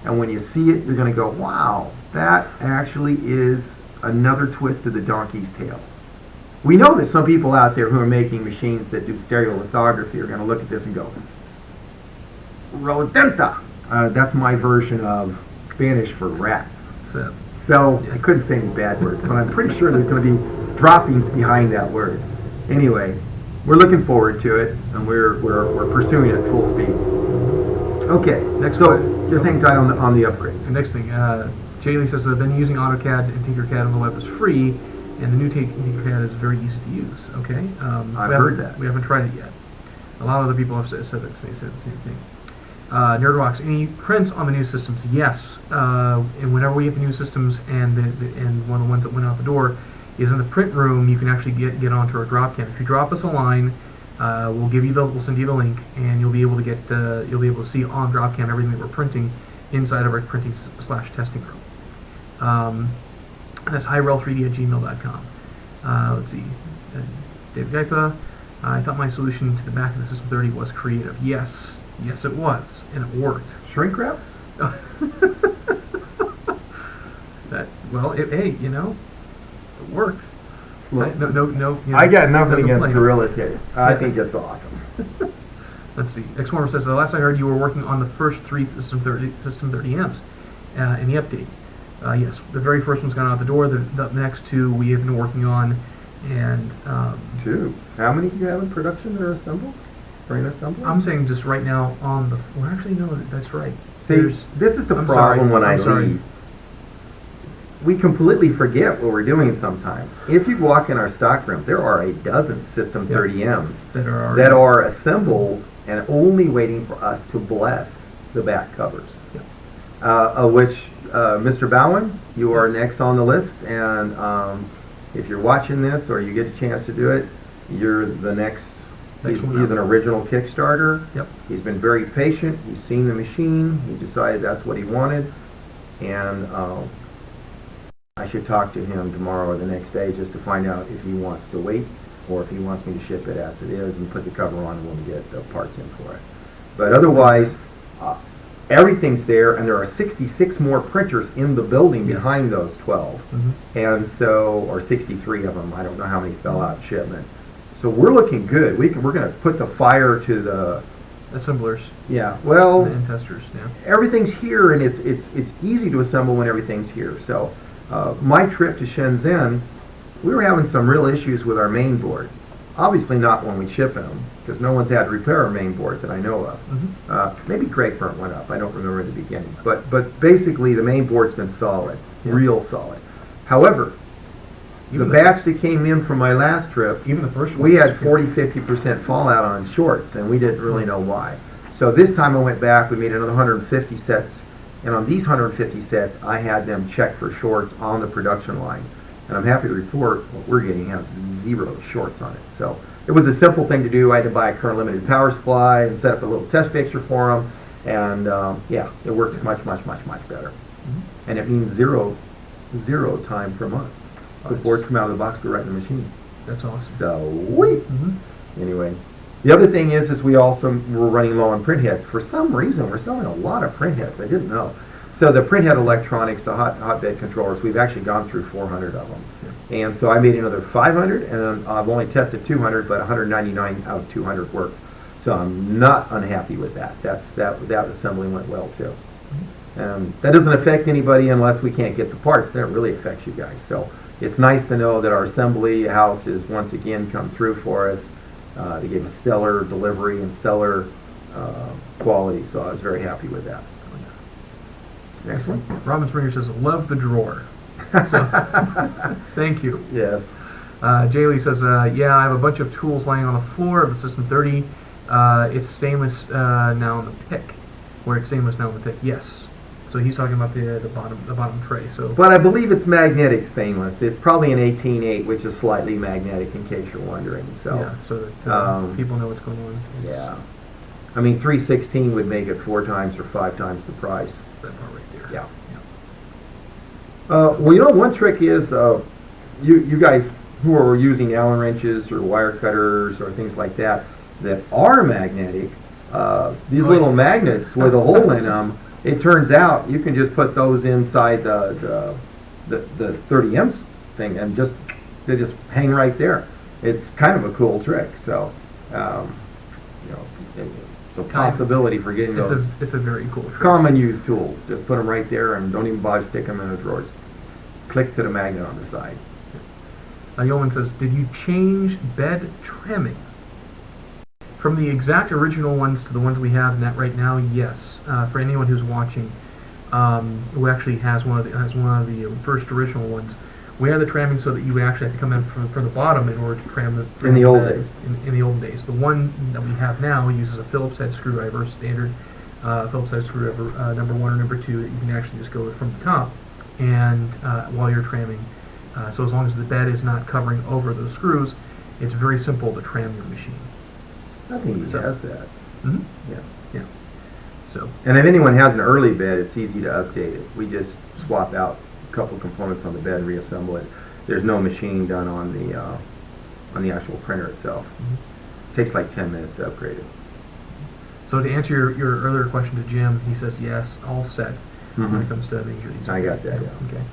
And when you see it, you're going to go, wow, that actually is another twist of the donkey's tail. We know that some people out there who are making machines that do stereolithography are going to look at this and go, rodenta. That's my version of Spanish for rats. So I couldn't say any bad words, but I'm pretty sure there's going to be droppings behind that word. Anyway, we're looking forward to it, and we're pursuing it full speed. Okay, just hang tight on the upgrades. The next thing, Jaylee says, I've been using AutoCAD and Tinkercad on the web is free, and the new Tinkercad is very easy to use. Okay, I've heard that. We haven't tried it yet. A lot of other people have said the same thing. Nerdwalks, any prints on the new systems? Yes. And whenever we get the new systems and one of the ones that went out the door is in the print room, you can actually get onto our drop can. If you drop us a line, we'll send you the link, and you'll be able to see on drop can everything that we're printing inside of our printing/testing room. That's HYREL3D@gmail.com. Let's see. Dave Gaipa, I thought my solution to the back of the System 30 was creative. Yes, it was, and it worked. Shrink wrap? Hey, it worked. Look, no. I got nothing against Gorilla Tape. I think it's awesome. Let's see. X1 says, the last I heard, you were working on the first 3 System 30Ms in the update. Yes, the very first one's gone out the door. The next 2 we have been working on, and 2. How many do you have in production that are assembled? Brain assembly? I'm saying just right now on the. Well, actually, no, that's right. See, this is the problem when I leave. We completely forget what we're doing sometimes. If you walk in our stockroom, there are a dozen System 30Ms that are assembled and only waiting for us to bless the back covers. Of which, Mr. Bowen, you are next on the list, and if you're watching this or you get a chance to do it, you're the next. He's an original Kickstarter. Yep. He's been very patient. He's seen the machine. He decided that's what he wanted, and I should talk to him tomorrow or the next day just to find out if he wants to wait or if he wants me to ship it as it is and put the cover on when we get the parts in for it. But otherwise, everything's there, and there are 66 more printers in the building behind those 12, and so, or 63 of them. I don't know how many fell out shipment. So we're looking good. We're going to put the fire to the assemblers. Yeah, well, and testers. Yeah, everything's here, and it's easy to assemble when everything's here. So my trip to Shenzhen, we were having some real issues with our main board. Obviously not when we ship them, because no one's had to repair our main board that I know of. Maybe Greg burnt one up. I don't remember in the beginning. But basically, the main board's been solid, real solid. However, the batch that came in from my last trip, even the first one, we had 40-50% fallout on shorts, and we didn't really know why. So this time I went back, we made another 150 sets, and on these 150 sets, I had them check for shorts on the production line. And I'm happy to report what we're getting has 0 shorts on it. So it was a simple thing to do. I had to buy a current limited power supply and set up a little test fixture for them, and it worked much better. And it means zero time from us. The boards come out of the box, go right in the machine. That's awesome. So, anyway. The other thing is we also were running low on print heads. For some reason, we're selling a lot of print heads. I didn't know. So the printhead electronics, the hotbed controllers, we've actually gone through 400 of them. And so I made another 500, and I've only tested 200, but 199 out of 200 worked. So I'm not unhappy with that. That assembly went well too. That doesn't affect anybody unless we can't get the parts. That really affects you guys. So it's nice to know that our assembly house has once again come through for us. They gave us stellar delivery and stellar quality, so I was very happy with that. Excellent. Robin Springer says, love the drawer. So, thank you. Yes. Jaylee says, yeah, I have a bunch of tools laying on the floor of the System 30. It's stainless now in the pick. Where it's stainless now in the pick. Yes. So he's talking about the bottom tray. So, but I believe it's magnetic stainless. It's probably an 18-8, which is slightly magnetic, in case you're wondering. So yeah, so that people know what's going on. Yeah. I mean, 316 would make it 4 times or 5 times the price. It's that part right there. Yeah. Yeah. Well, you know, one trick is you guys who are using Allen wrenches or wire cutters or things like that are magnetic, these little magnets with a hole in them, it turns out you can just put those inside the 30M thing and they just hang right there. It's kind of a cool trick. So, you know, it's a possibility for getting those. It's a very cool trick. Common use tools. Just put them right there and don't even bother stick them in a drawer. Just click to the magnet on the side. Yeoman says, did you change bed trimming? From the exact original ones to the ones we have right now, yes. For anyone who's watching, who actually has one of the first original ones, we had the trimming so that you would actually have to come in from the bottom in order to trim the in the old bed. days. In the old days, the one that we have now uses a Phillips head screwdriver, standard Phillips head screwdriver, number 1 or number 2, that you can actually just go from the top, and while you're trimming. So as long as the bed is not covering over those screws, it's very simple to trim your machine. I think he has that. Mm-hmm. Yeah. Yeah. So. And if anyone has an early bed, it's easy to update it. We just swap out a couple components on the bed and reassemble it. There's no machine done on the actual printer itself. Mm-hmm. It takes like 10 minutes to upgrade it. So to answer your earlier question to Jim, he says yes, all set when it comes to making these. I got that, yeah. Okay.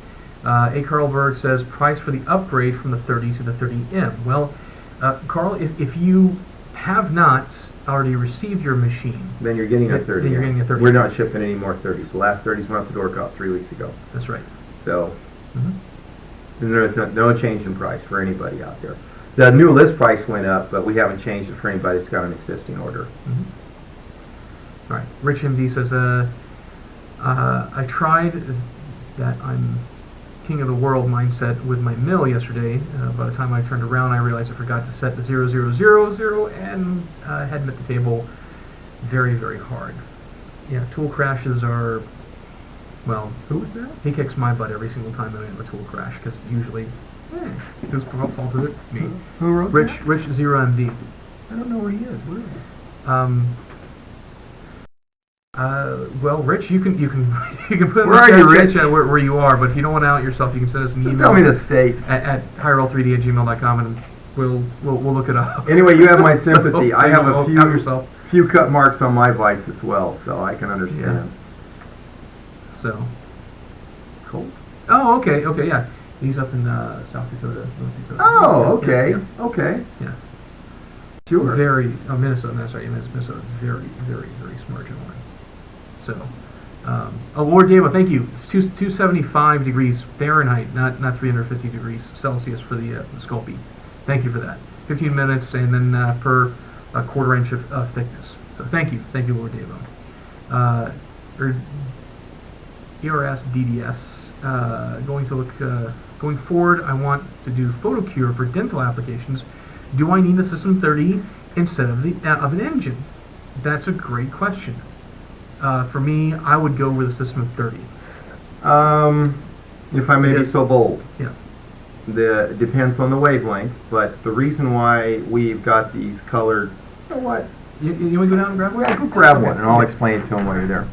A. Carlberg says price for the upgrade from the 30 to the 30M. Well, Carl, if you have not already received your machine, then you're getting a 30. Then you're getting a 30. We're not shipping any more 30s. The last 30s went out the door about 3 weeks ago. That's right. So there's no change in price for anybody out there. The new list price went up, but we haven't changed it for anybody that's got an existing order. All right. Rich MD says, I tried that I'm king of the world mindset with my mill yesterday. By the time I turned around, I realized I forgot to set the 0000 and had met the table very, very hard. Yeah, tool crashes are, well, Who was that? he kicks my butt every single time I have a tool crash, because usually, whose fault is it? Me. Who wrote Rich that? Rich 0MD. I don't know where he is. Where is he? Well, Rich, you can you can put in Where are the you, chat Rich? where you are, but if you don't want to out yourself, you can send us an Just email tell me the state. at HYREL3D@gmail.com, and we'll look it up. Anyway, you have my sympathy. So I have you'll a out yourself. few cut marks on my vise as well, so I can understand. So, Cool. oh, okay, yeah. He's up in South Dakota, North Dakota. Oh, okay, Yeah. okay. Yeah. Sure. Minnesota. That's right. Minnesota. Very, very, very smart gentleman. So, Lord Davo, thank you. It's 275 degrees Fahrenheit, not 350 degrees Celsius for the Sculpey. Thank you for that. 15 minutes, and then per a quarter inch of thickness. So thank you, Lord Davo. ERS DDS. Going forward, I want to do photocure for dental applications. Do I need a System 30 instead of an engine? That's a great question. For me, I would go with a System 30. If I may be so bold. Yeah. It depends on the wavelength, but the reason why we've got these colored, you know what? You want to go down and grab one? Well, go grab Okay. one, and I'll explain it to them while you're there.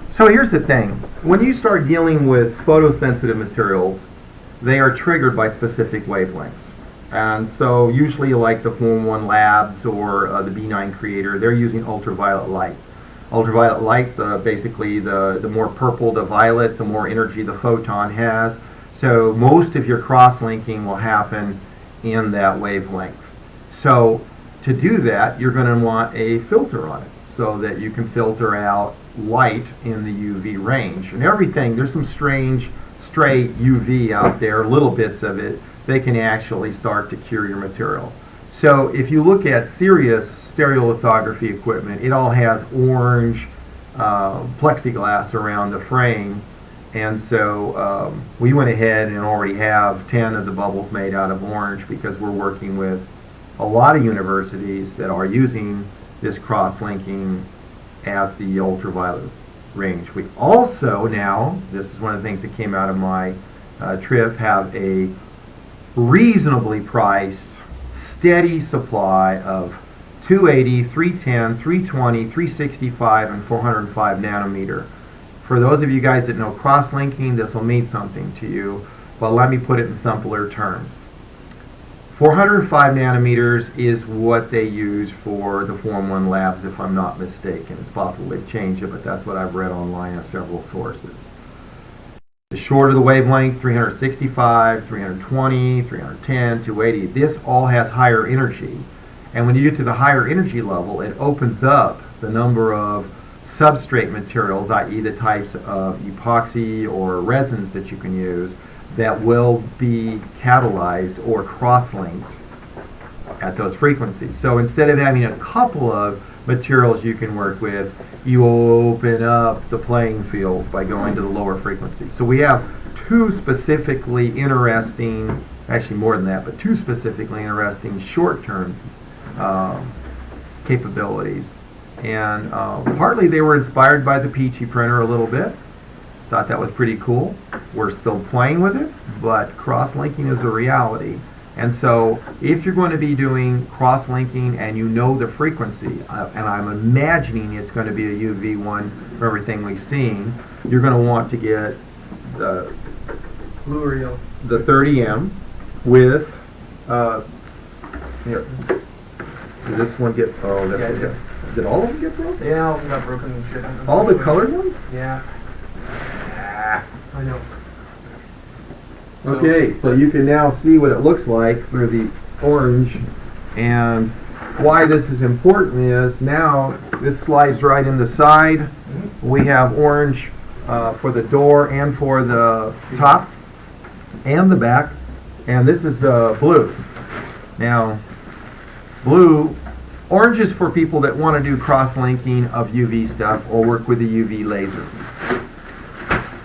So here's the thing. When you start dealing with photosensitive materials, they are triggered by specific wavelengths. And so usually like the Form 1 Labs or the B9 Creator, they're using ultraviolet light. Ultraviolet light, basically the more purple the violet, the more energy the photon has. So most of your cross-linking will happen in that wavelength. So to do that, you're going to want a filter on it so that you can filter out light in the UV range. And everything, there's some strange stray UV out there, little bits of it, they can actually start to cure your material. So if you look at serious stereolithography equipment, it all has orange plexiglass around the frame. And so we went ahead and already have 10 of the bubbles made out of orange because we're working with a lot of universities that are using this cross-linking at the ultraviolet range. We also now, this is one of the things that came out of my trip, have a reasonably priced, steady supply of 280, 310, 320, 365, and 405 nanometer. For those of you guys that know cross-linking, this will mean something to you, but let me put it in simpler terms. 405 nanometers is what they use for the Form 1 labs, if I'm not mistaken. It's possible they've changed it, but that's what I've read online at several sources. The shorter the wavelength, 365, 320, 310, 280, this all has higher energy. And when you get to the higher energy level, it opens up the number of substrate materials, i.e. the types of epoxy or resins that you can use that will be catalyzed or cross-linked at those frequencies. So instead of having a couple of materials you can work with, you open up the playing field by going to the lower frequencies. So we have two specifically interesting, actually more than that, but two specifically interesting short-term capabilities. And partly they were inspired by the Peachy printer a little bit. Thought that was pretty cool. We're still playing with it, but cross-linking is a reality. And so if you're going to be doing cross-linking and you know the frequency, and I'm imagining it's going to be a UV one for everything we've seen, you're going to want to get the HYREL. The 30M with here. Did this one get, oh, that's Yeah, one did all of them get broken? Yeah, all of them got broken and shit. All the colored ones? Yeah. I know. Okay, so you can now see what it looks like through the orange, and why this is important is now this slides right in the side. We have orange for the door and for the top and the back, and this is blue. Now, orange is for people that want to do cross-linking of UV stuff or work with a UV laser.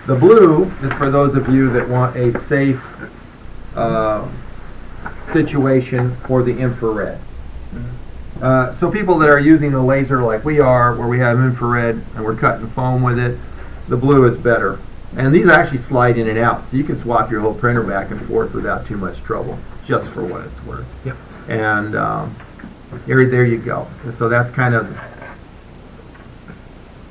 The blue is for those of you that want a safe situation for the infrared. So people that are using the laser like we are, where we have infrared and we're cutting foam with it, the blue is better. And these actually slide in and out, so you can swap your whole printer back and forth without too much trouble, just for what it's worth. Yep. And there you go. And so that's kind of,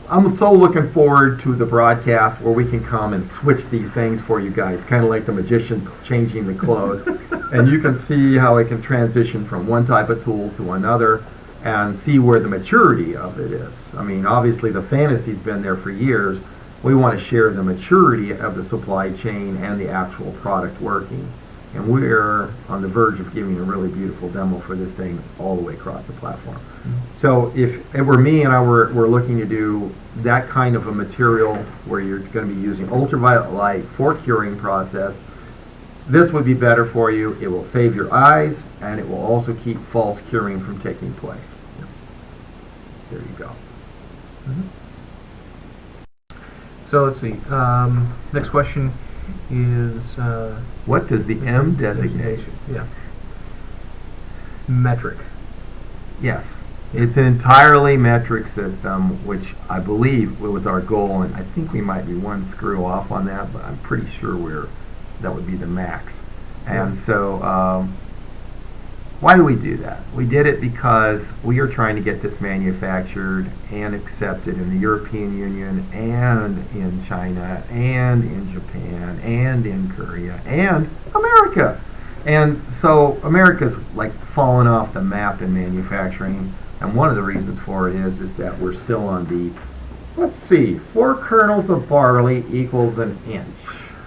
I'm so looking forward to the broadcast where we can come and switch these things for you guys, kind of like the magician changing the clothes. And you can see how it can transition from one type of tool to another and see where the maturity of it is. I mean, obviously the fantasy's been there for years. We want to share the maturity of the supply chain and the actual product working. And we're on the verge of giving a really beautiful demo for this thing all the way across the platform. So if it were me and I were looking to do that kind of a material where you're going to be using ultraviolet light for curing process, this would be better for you. It will save your eyes, and it will also keep false curing from taking place. There you go. So let's see. Next question is what does the M designate? Yeah. Metric. Yes. It's an entirely metric system, which I believe was our goal, and I think we might be one screw off on that, but I'm pretty sure that would be the max. And so why do we do that? We did it because we are trying to get this manufactured and accepted in the European Union and in China and in Japan and in Korea and America. And so America's like fallen off the map in manufacturing, and one of the reasons for it is that we're still on the, let's see, 4 kernels of barley equals an inch,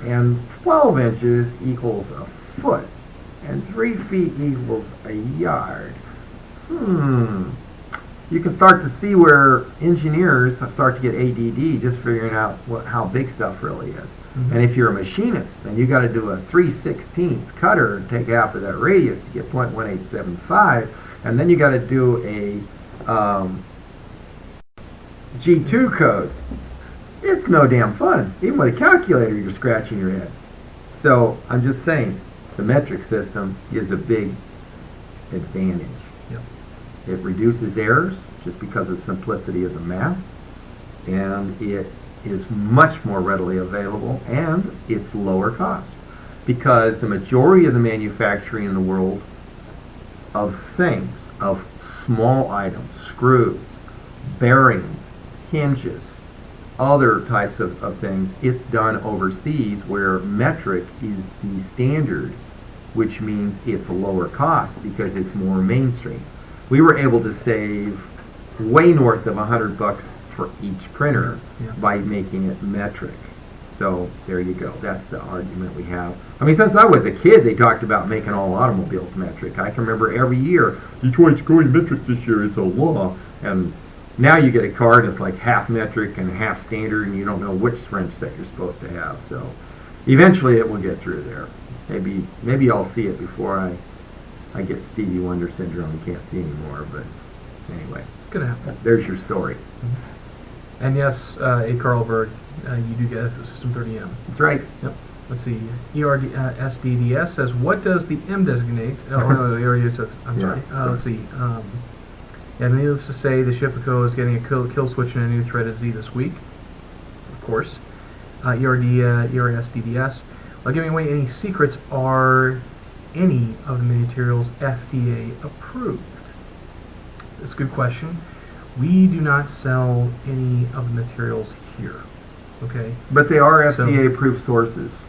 and 12 inches equals a foot, and 3 feet equals a yard. You can start to see where engineers start to get ADD just figuring out how big stuff really is. And if you're a machinist, then you got to do a 3/16 cutter and take half of that radius to get 0.1875, and then you got to do a G2 code. It's no damn fun. Even with a calculator, you're scratching your head. So I'm just saying, the metric system is a big advantage. Yep. It reduces errors just because of the simplicity of the math, and it is much more readily available, and it's lower cost because the majority of the manufacturing in the world of things, of small items, screws, bearings, hinges, other types of things, it's done overseas where metric is the standard, which means it's a lower cost because it's more mainstream. We were able to save way north of $100 for each printer by making it metric. So there you go. That's the argument we have. I mean, since I was a kid, they talked about making all automobiles metric. I can remember every year, Detroit's going metric this year. It's a law. And now you get a car and it's like half metric and half standard, and you don't know which wrench set you're supposed to have. So eventually it will get through there. Maybe I'll see it before I get Stevie Wonder syndrome and can't see anymore. But anyway, gonna happen. There's your story. Mm-hmm. And yes, A. Carlberg, you do get a System 30M. That's right. Yep. Let's see. ERSDDS says, what does the M designate? Oh, no, I'm sorry. Let's see. Yeah, needless to say, the Shipico is getting a kill switch and a new threaded Z this week. Of course. ERSDDS. While giving away any secrets, are any of the materials FDA approved? That's a good question. We do not sell any of the materials here. Okay. But they are FDA-approved sources.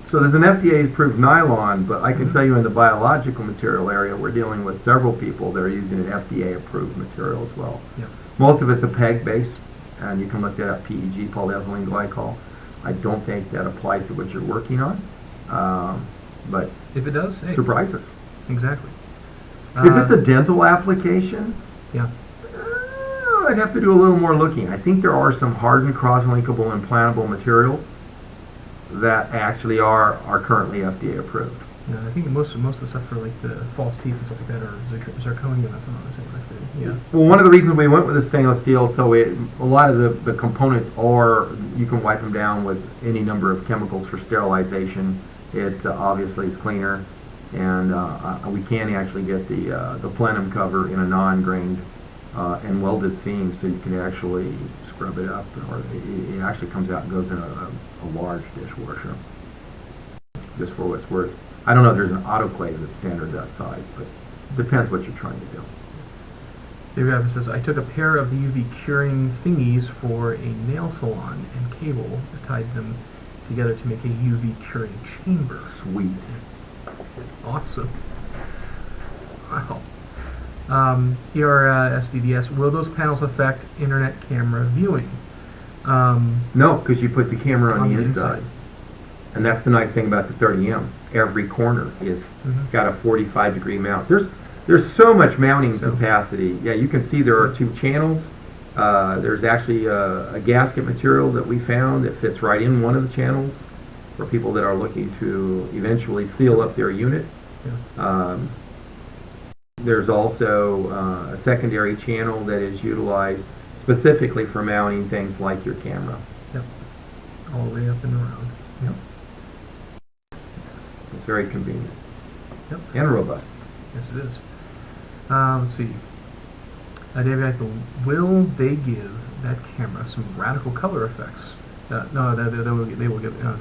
So there's an FDA-approved nylon, but I can tell you in the biological material area, we're dealing with several people that are using an FDA-approved material as well. Yep. Most of it's a PEG base, and you can look that up, PEG, polyethylene glycol. I don't think that applies to what you're working on, but if it does, hey. Surprise us. Exactly. If it's a dental application, yeah. I'd have to do a little more looking. I think there are some hardened cross-linkable implantable materials that actually are currently FDA approved. Yeah, I think most of the stuff for like the false teeth and stuff like that are zirconium, if I'm not mistaken. Yeah. Well, one of the reasons we went with the stainless steel, so a lot of the components are, you can wipe them down with any number of chemicals for sterilization. It obviously is cleaner, and we can actually get the plenum cover in a non-grained and welded seam, so you can actually scrub it up, or it actually comes out and goes in a large dishwasher, just for what it's worth. I don't know if there's an autoclave that's standard that size, but it depends what you're trying to do. David Evans says, I took a pair of the UV curing thingies for a nail salon and cable. I tied them together to make a UV curing chamber. Sweet. Awesome. Wow. SDDS, will those panels affect internet camera viewing? No, because you put the camera on the inside. And that's the nice thing about the 30M. Every corner is got a 45-degree mount. There's so much mounting capacity. Yeah, you can see there are 2 channels. There's actually a gasket material that we found that fits right in one of the channels for people that are looking to eventually seal up their unit. Yeah. There's also a secondary channel that is utilized specifically for mounting things like your camera. Yep. All the way up and around. Yep. It's very convenient. Yep. And robust. Yes, it is. Let's see. David Eichel, will they give that camera some radical color effects? No, they will give. No.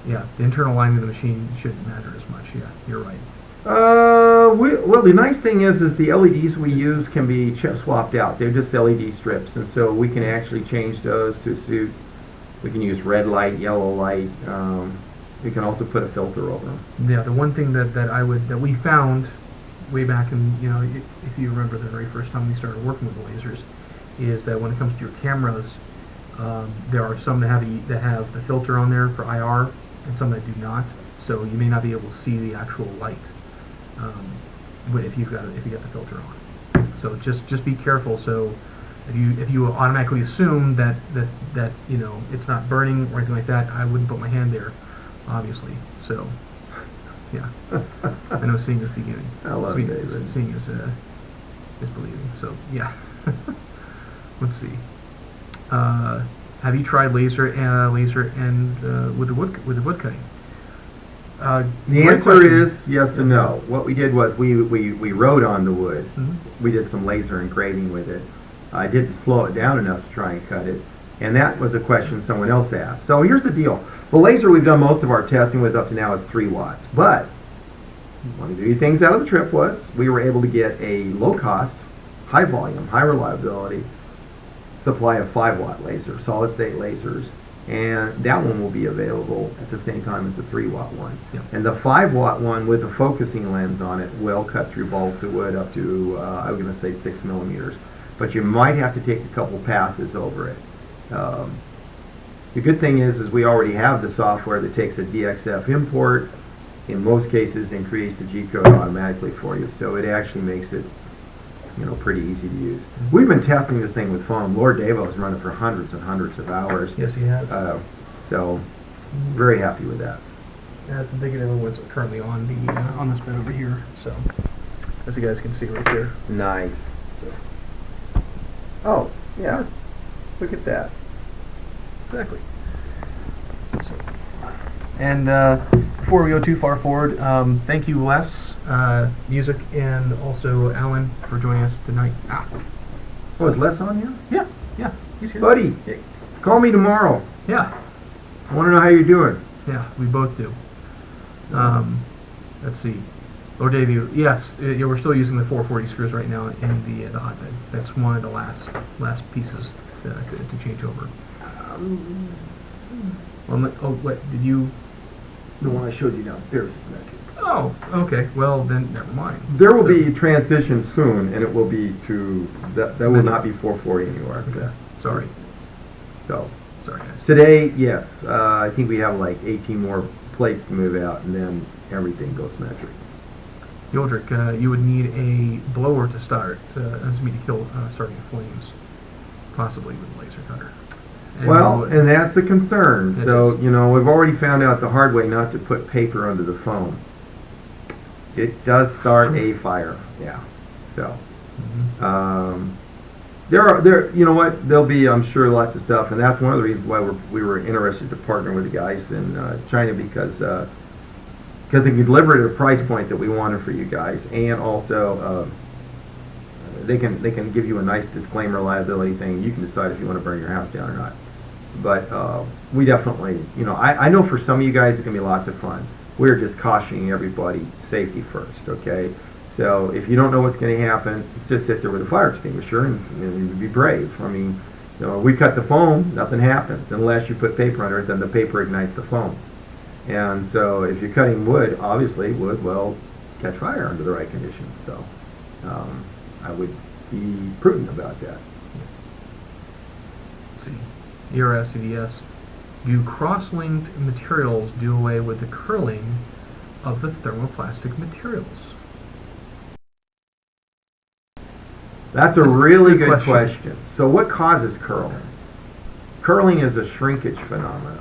Yeah, the internal lining of the machine shouldn't matter as much. Yeah, you're right. Well, the nice thing is the LEDs we use can be swapped out. They're just LED strips, and so we can actually change those to suit. We can use red light, yellow light. We can also put a filter over them. Yeah, the one thing that we found way back in, if you remember the very first time we started working with the lasers, is that when it comes to your cameras, there are some that have the filter on there for IR, and some that do not. So you may not be able to see the actual light if you got the filter on. So just be careful. So if you automatically assume that it's not burning or anything like that, I wouldn't put my hand there, obviously. So yeah, I know seeing is beginning. I love David. Seeing is believing. So yeah. Let's see. Have you tried laser and with the wood cutting? The answer is yes and no. What we did was we wrote on the wood. We did some laser engraving with it. I didn't slow it down enough to try and cut it, and that was a question someone else asked. So here's the deal. The laser we've done most of our testing with up to now is 3 watts, but one of the things out of the trip was we were able to get a low cost, high volume, high reliability supply of 5-watt laser, solid state lasers, and that one will be available at the same time as the 3-watt one. Yep. And the 5-watt one with a focusing lens on it will cut through balsa wood up to, I was going to say 6 millimeters, but you might have to take a couple passes over it. The good thing is we already have the software that takes a DXF import, in most cases, and creates the G code automatically for you. So it actually makes it, pretty easy to use. We've been testing this thing with foam. Lord Davo's run it for hundreds and hundreds of hours. Yes, he has. So very happy with that. Yeah, it's indicative of what's currently on the on this bed over here. So, as you guys can see right there. Nice. So. Oh, yeah. Look at that. Exactly. So, and before we go too far forward, thank you, Les, Music, and also Alan for joining us tonight. Oh, is Les on here? Yeah, he's here. Buddy, call me tomorrow. Yeah, I want to know how you're doing. yeah, we both do. Let's see. Lord Davey, yes, we're still using the 440 screws right now in the hotbed. That's one of the last pieces to change over. What did you? The one I showed you downstairs is metric. Oh, okay. Well, then never mind. There will be transition soon, and it will be to that will not be 440 anymore. Okay. Sorry, So guys. today, yes, I think we have like 18 more plates to move out, and then everything goes metric. Yoldrick, you would need a blower to start, to kill starting flames, possibly with a laser cutter. And that's a concern. So, is. We've already found out the hard way not to put paper under the foam. It does start a fire. Yeah. So, there'll be, I'm sure, lots of stuff, and that's one of the reasons why we were interested to partner with the guys in China, because they can deliver it at a price point that we wanted for you guys, and also they can give you a nice disclaimer liability thing. You can decide if you want to burn your house down or not. But we definitely, I know for some of you guys it can be lots of fun. We're just cautioning everybody, safety first, okay? So if you don't know what's going to happen, just sit there with a fire extinguisher and be brave. I mean, we cut the foam, nothing happens. Unless you put paper under it, then the paper ignites the foam. And so if you're cutting wood, obviously wood will catch fire under the right conditions. So I would be prudent about that. Let's see. ERS, CDS. Do cross-linked materials do away with the curling of the thermoplastic materials? That's a really good question. So what causes curling? Curling is a shrinkage phenomenon.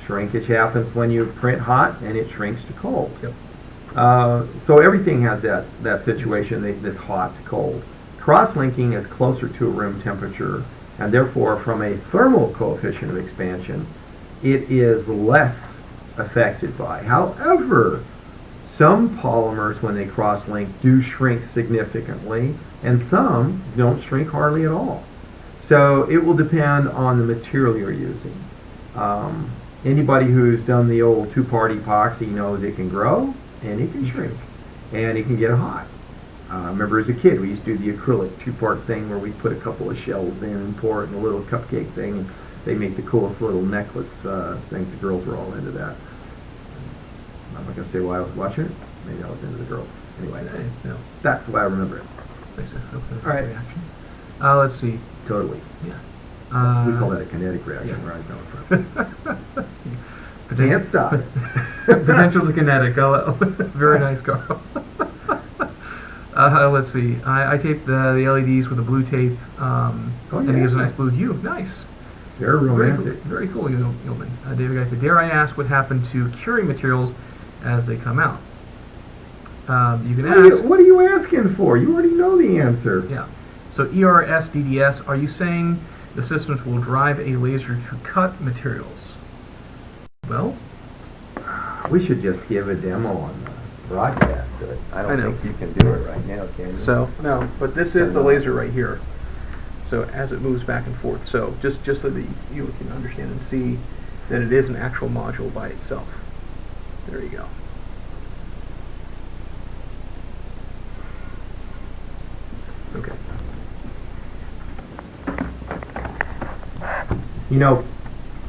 Shrinkage happens when you print hot and it shrinks to cold. Yep. So everything has that situation that's hot to cold. Cross-linking is closer to room temperature, and therefore from a thermal coefficient of expansion, it is less affected by. However, some polymers, when they cross-link, do shrink significantly, and some don't shrink hardly at all. So it will depend on the material you're using. Anybody who's done the old two-part epoxy knows it can grow and it can shrink and it can get hot. I remember as a kid we used to do the acrylic two-part thing where we put a couple of shells in and pour it in a little cupcake thing, and they make the coolest little necklace things. The girls were all into that. I'm not going to say why I was watching it. Maybe I was into the girls. Anyway, No. that's why I remember it. All right. Reaction. Let's see. Totally. Yeah. We call that a kinetic reaction where I come from. Potential- Can't stop it. Potential to kinetic. Very nice, Carl. Let's see. I taped the LEDs with a blue tape, and it gives a nice blue hue. Nice. They're romantic. Very cool, Yeoman. David Geiger, dare I ask what happened to curing materials as they come out? You can ask. What are you asking for? You already know the answer. Yeah. So ERS, DDS, are you saying the systems will drive a laser to cut materials? Well, we should just give a demo on the broadcast. I don't think you can do it right now, can you? So no, but this is the laser right here. So as it moves back and forth, so just so that you can understand and see that it is an actual module by itself. There you go. You know,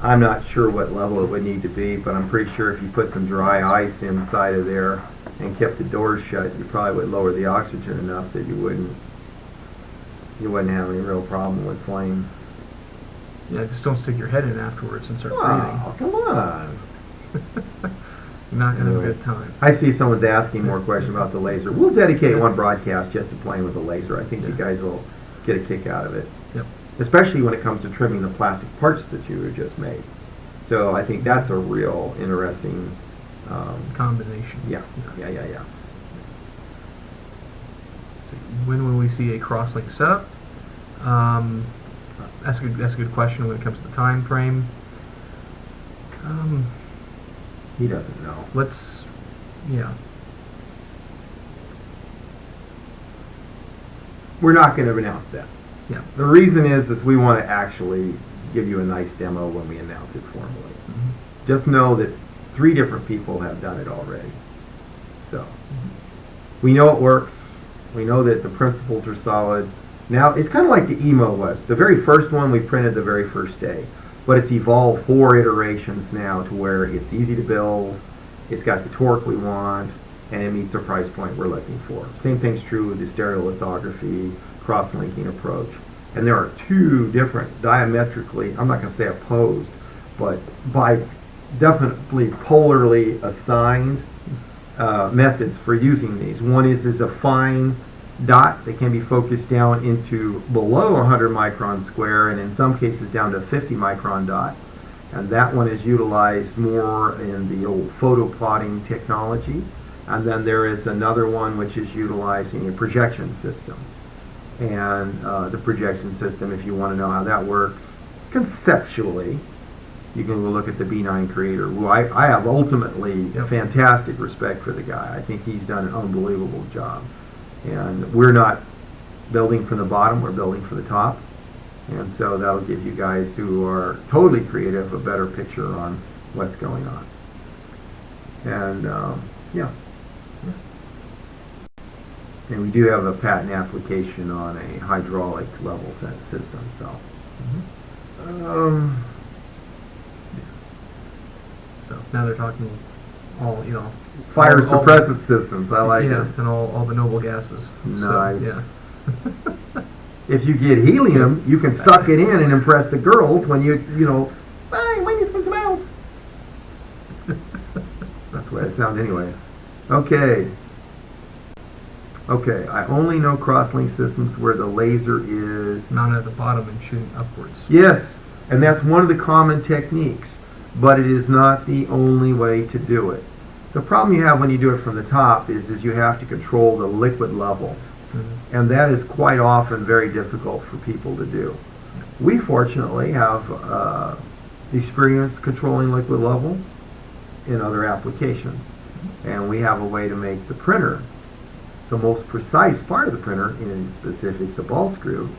I'm not sure what level it would need to be, but I'm pretty sure if you put some dry ice inside of there and kept the doors shut, you probably would lower the oxygen enough that you wouldn't have any real problem with flame. Yeah, just don't stick your head in afterwards and start breathing. Oh, come on. You're not going to have a Anyway. good time. I see someone's asking more questions about the laser. We'll dedicate one broadcast just to playing with the laser. I think you guys will get a kick out of it. Yep. Especially when it comes to trimming the plastic parts that you have just made. So I think that's a real interesting Combination. yeah. So when will we see a crosslink setup? That's a good question when it comes to the time frame. He doesn't know. Yeah. We're not going to announce that. Yeah. The reason is we want to actually give you a nice demo when we announce it formally. Mm-hmm. Just know that 3 different people have done it already. So we know it works. We know that the principles are solid. Now, it's kind of like the emo was. The very first one we printed the very first day. But it's evolved 4 iterations now to where it's easy to build, it's got the torque we want, and it meets the price point we're looking for. Same thing's true with the stereolithography, cross-linking approach. And there are 2 different diametrically, I'm not going to say opposed, but by definitely polarly assigned methods for using these. One is a fine dot that can be focused down into below 100 micron square, and in some cases down to 50 micron dot. And that one is utilized more in the old photo plotting technology. And then there is another one which is utilizing a projection system. And the projection system, if you want to know how that works conceptually, you can go look at the B9 creator, who I have ultimately fantastic respect for the guy. I think he's done an unbelievable job. And we're not building from the bottom, we're building from the top. And so that'll give you guys who are totally creative a better picture on what's going on. And yeah. And we do have a patent application on a hydraulic level set system, so. So now they're talking all, Fire all suppressant systems, I like it. and all the noble gases. Nice. So, yeah. If you get helium, you can suck it in and impress the girls when hey, when you speak to mouse. That's the way I sound anyway. Okay, I only know crosslink systems where the laser is Mounted at the bottom and shooting upwards. yes, and that's one of the common techniques, but it is not the only way to do it. The problem you have when you do it from the top is you have to control the liquid level. Mm-hmm. And that is quite often very difficult for people to do. We fortunately have experience controlling liquid level in other applications. And we have a way to make the printer, the most precise part of the printer, in specific the ball screw,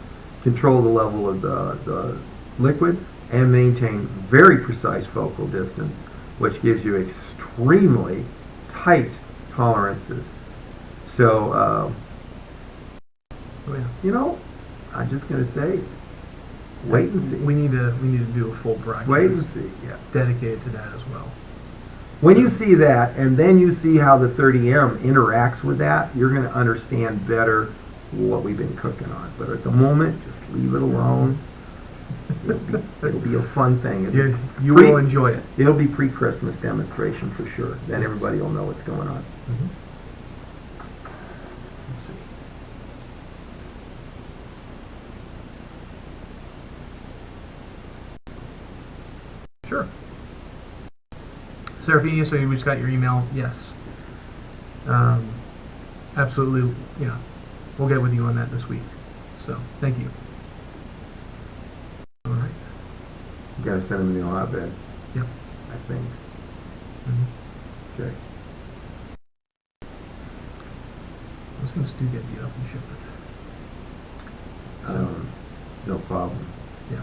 control the level of the liquid and maintain very precise focal distance, which gives you extremely tight tolerances. So, I'm just going to say, wait and see. We need to do a full broadcast. Wait and see, yeah. Dedicated to that as well. When you see that, and then you see how the 30M interacts with that, you're going to understand better what we've been cooking on. But at the moment, just leave it alone. It'll be a fun thing. You will enjoy it. It'll be pre-Christmas demonstration for sure. Then everybody will know what's going on. Mm-hmm. Let's see. Sure. Seraphina, so you just got your email? Yes. Absolutely, we'll get with you on that this week. So, thank you. All right. You gotta send them in the hotbed, Yep. I think. Mm-hmm. Okay. Those things do get beat up and shipped. No problem. Yeah.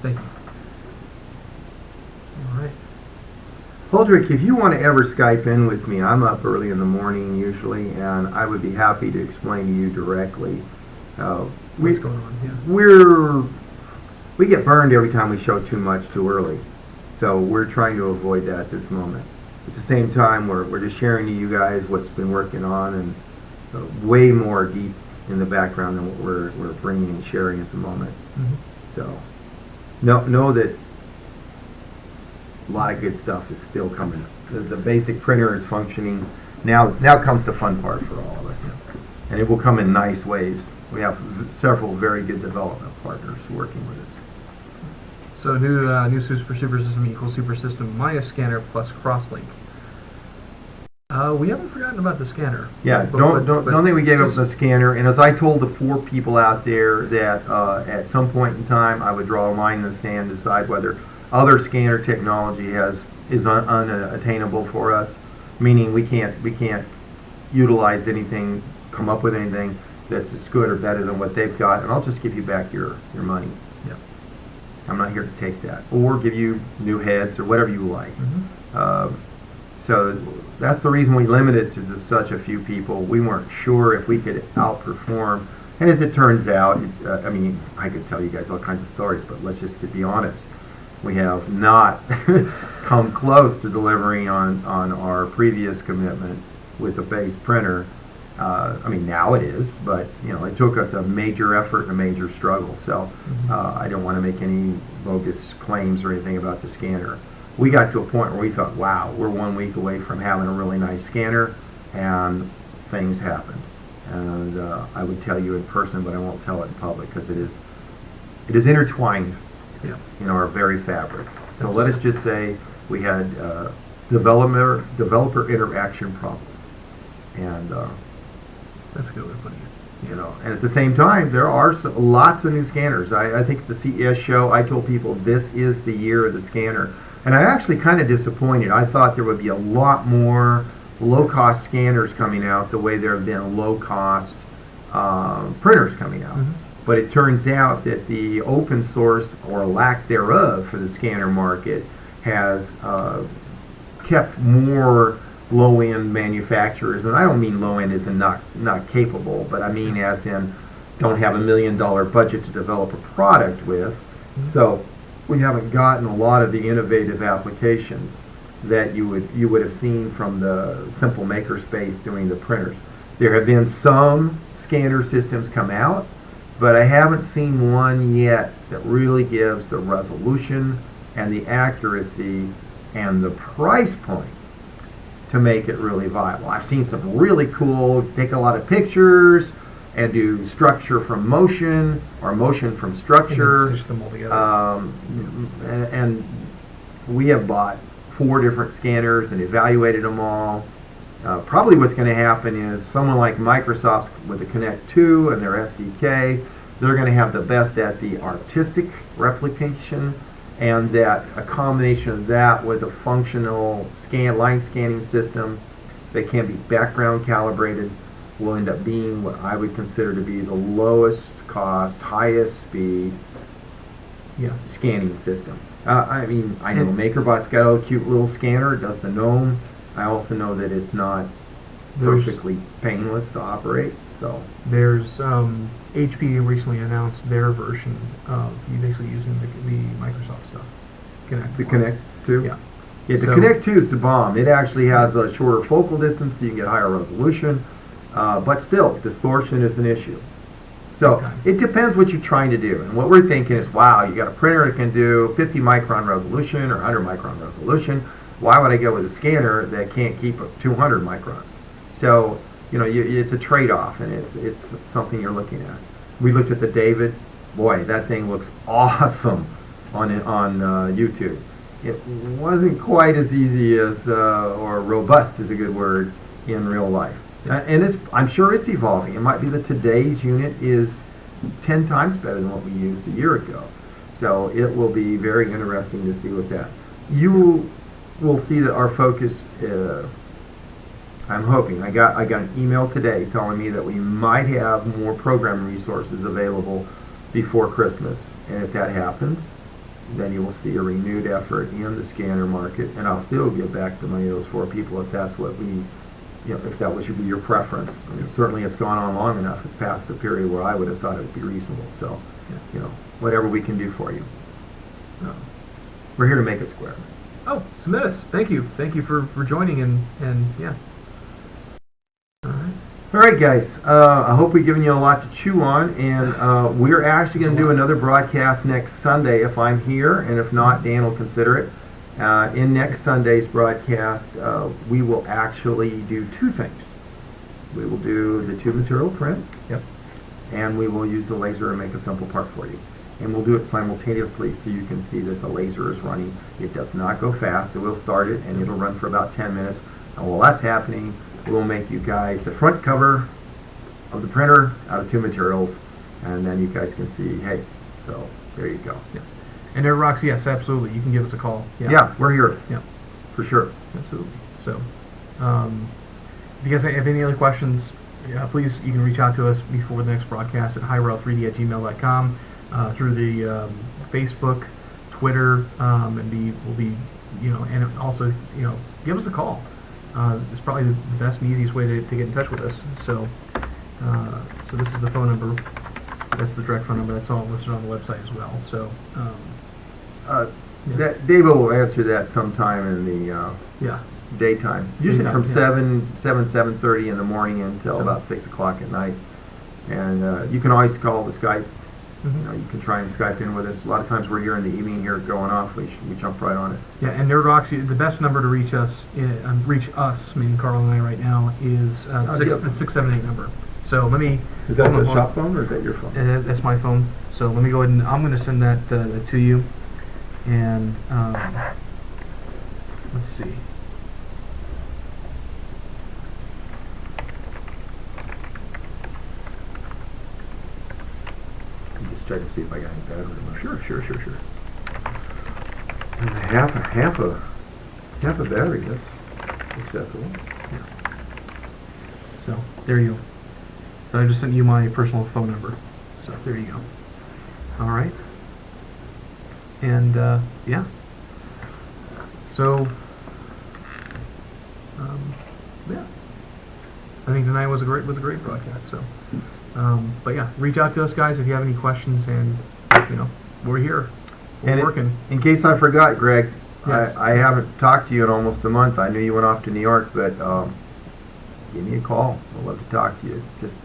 Thank you. All right. Holdrick, if you want to ever Skype in with me, I'm up early in the morning usually, and I would be happy to explain to you directly. What's going on? Yeah. we get burned every time we show too much too early. So we're trying to avoid that at this moment. At the same time, we're just sharing to you guys what's been working on, and way more deep in the background than what we're bringing and sharing at the moment. So know that a lot of good stuff is still coming. The basic printer is functioning. Now comes the fun part for all of us. And it will come in nice waves. We have several very good development partners working with us. So new super system equals super system minus scanner plus crosslink. We haven't forgotten about the scanner. Yeah, don't think we gave up the scanner. And as I told the 4 people out there that at some point in time I would draw a line in the sand, decide whether other scanner technology is unattainable for us, meaning we can't utilize anything, come up with anything that's as good or better than what they've got, and I'll just give you back your money. Yeah. I'm not here to take that, or give you new heads or whatever you like. So that's the reason we limited it to just such a few people. We weren't sure if we could outperform, and as it turns out, I mean, I could tell you guys all kinds of stories, but let's just be honest. We have not come close to delivering on our previous commitment with the base printer. I mean, now it is, but it took us a major effort and a major struggle. So I don't want to make any bogus claims or anything about the scanner. We got to a point where we thought, wow, we're 1 week away from having a really nice scanner, and things happened. And I would tell you in person, but I won't tell it in public because it is intertwined in our very fabric. So let us just say we had developer interaction problems, and that's a good way of putting it. And at the same time, there are lots of new scanners. I think at the CES show, I told people this is the year of the scanner, and I'm actually kind of disappointed. I thought there would be a lot more low-cost scanners coming out, the way there have been low-cost printers coming out. But it turns out that the open source, or lack thereof, for the scanner market has kept more low-end manufacturers, and I don't mean low-end as in not capable, but I mean as in don't have $1 million budget to develop a product with. So we haven't gotten a lot of the innovative applications that you would have seen from the simple maker space doing the printers. There have been some scanner systems come out, but I haven't seen one yet that really gives the resolution and the accuracy and the price point to make it really viable. I've seen some really cool, take a lot of pictures and do structure from motion or motion from structure. And stitch them all together. And we have bought 4 different scanners and evaluated them all. Probably what's going to happen is someone like Microsoft with the Connect 2 and their SDK, they're going to have the best at the artistic replication, and that a combination of that with a functional line scanning system that can be background calibrated will end up being what I would consider to be the lowest cost, highest speed scanning system. I mean, I know MakerBot's got a cute little scanner, it does the GNOME. I also know that it's not perfectly painless to operate. So there's HP recently announced their version of you basically using the Microsoft stuff. The Connect 2? Yeah. Yeah, the Connect 2 is the bomb. It actually has a shorter focal distance, so you can get higher resolution. But still, distortion is an issue. So it depends what you're trying to do. And what we're thinking is, wow, you got a printer that can do 50 micron resolution or 100 micron resolution. Why would I go with a scanner that can't keep 200 microns? So, it's a trade-off, and it's something you're looking at. We looked at the David. Boy, that thing looks awesome on YouTube. It wasn't quite as easy as, or robust is a good word, in real life. And I'm sure it's evolving. It might be that today's unit is 10 times better than what we used a year ago. So it will be very interesting to see what's at. You will see that our focus, I'm hoping, I got an email today telling me that we might have more program resources available before Christmas. And if that happens, then you will see a renewed effort in the scanner market. And I'll still give back the money to those 4 people if that's what we, if that should be your preference. I mean, certainly it's gone on long enough. It's past the period where I would have thought it would be reasonable. So, whatever we can do for you. We're here to make it square. Oh, Semitis, thank you for joining and yeah. All right, guys. I hope we've given you a lot to chew on, and we're actually going to do another broadcast next Sunday if I'm here, and if not, Dan will consider it. In next Sunday's broadcast, we will actually do two things. We will do the tube material print, and we will use the laser and make a simple part for you. And we'll do it simultaneously so you can see that the laser is running. It does not go fast, so we'll start it, and it'll run for about 10 minutes. And while that's happening, we'll make you guys the front cover of the printer out of two materials, and then you guys can see, hey, so there you go. Yeah. And there, Rox, yes, absolutely. You can give us a call. Yeah, we're here. Yeah. For sure. Absolutely. So, if you guys have any other questions, please, you can reach out to us before the next broadcast at HYREL3D@gmail.com, through the Facebook, Twitter, and we'll be, and also, give us a call. It's probably the best and easiest way to get in touch with us. So, so this is the phone number. That's the direct phone number. That's all listed on the website as well. So, Dave will answer that sometime in the daytime. Usually Daytime, from 7:30 in the morning until about 6 o'clock at night. And you can always call the Skype. You can try and Skype in with us. A lot of times we're here in the evening here going off. We jump right on it. Yeah, and Nerd Rocks, the best number to reach us, meaning Carl and I right now, is the 678 number. So let me... Is that the shop phone or is that your phone? That's my phone. So let me go ahead and I'm going to send that to you. And let's see. Check and see if I got any battery. Sure. And half a battery. That's acceptable. Yeah. So there you go. So I just sent you my personal phone number. So there you go. All right. And yeah. So yeah. I think tonight was a great broadcast. So. But yeah, reach out to us, guys, if you have any questions, and we're here. We're working. In case I forgot, Greg, yes. I haven't talked to you in almost a month. I knew you went off to New York, but give me a call. I'd love to talk to you. Just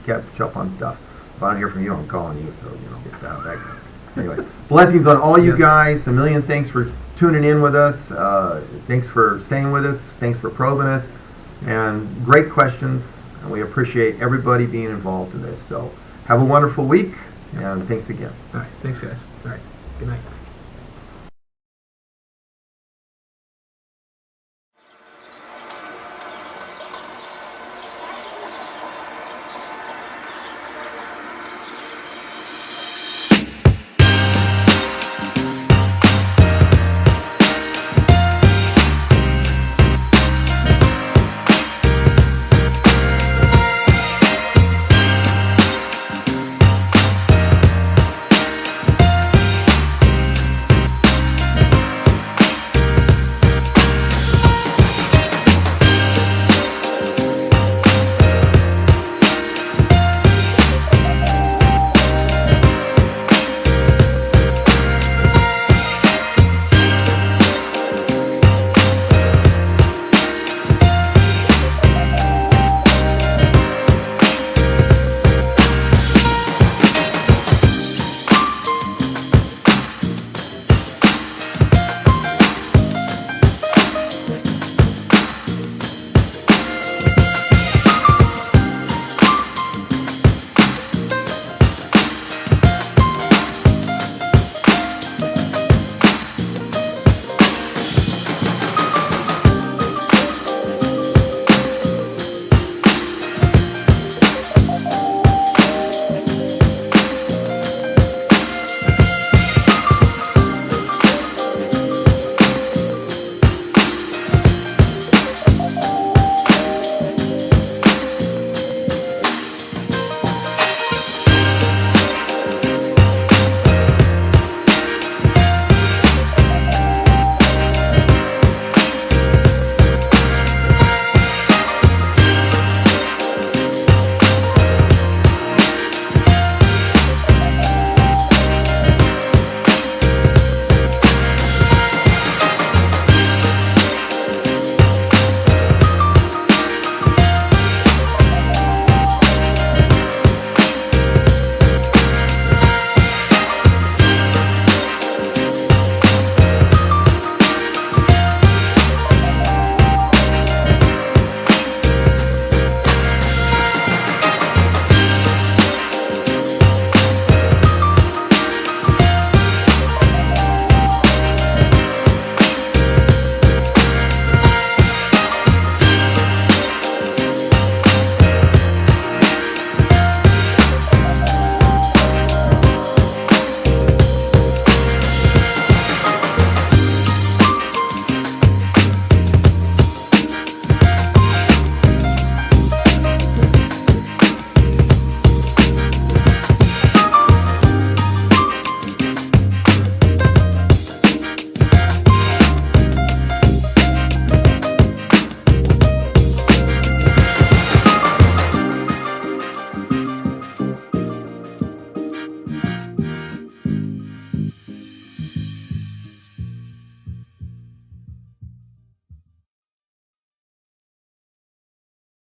catch up on stuff. If I don't hear from you, I'm calling you. So get that goes. Anyway, blessings on all you guys. A million thanks for tuning in with us. Thanks for staying with us. Thanks for probing us, and great questions. And we appreciate everybody being involved in this. So have a wonderful week, and thanks again. All right. Thanks, guys. All right. Good night.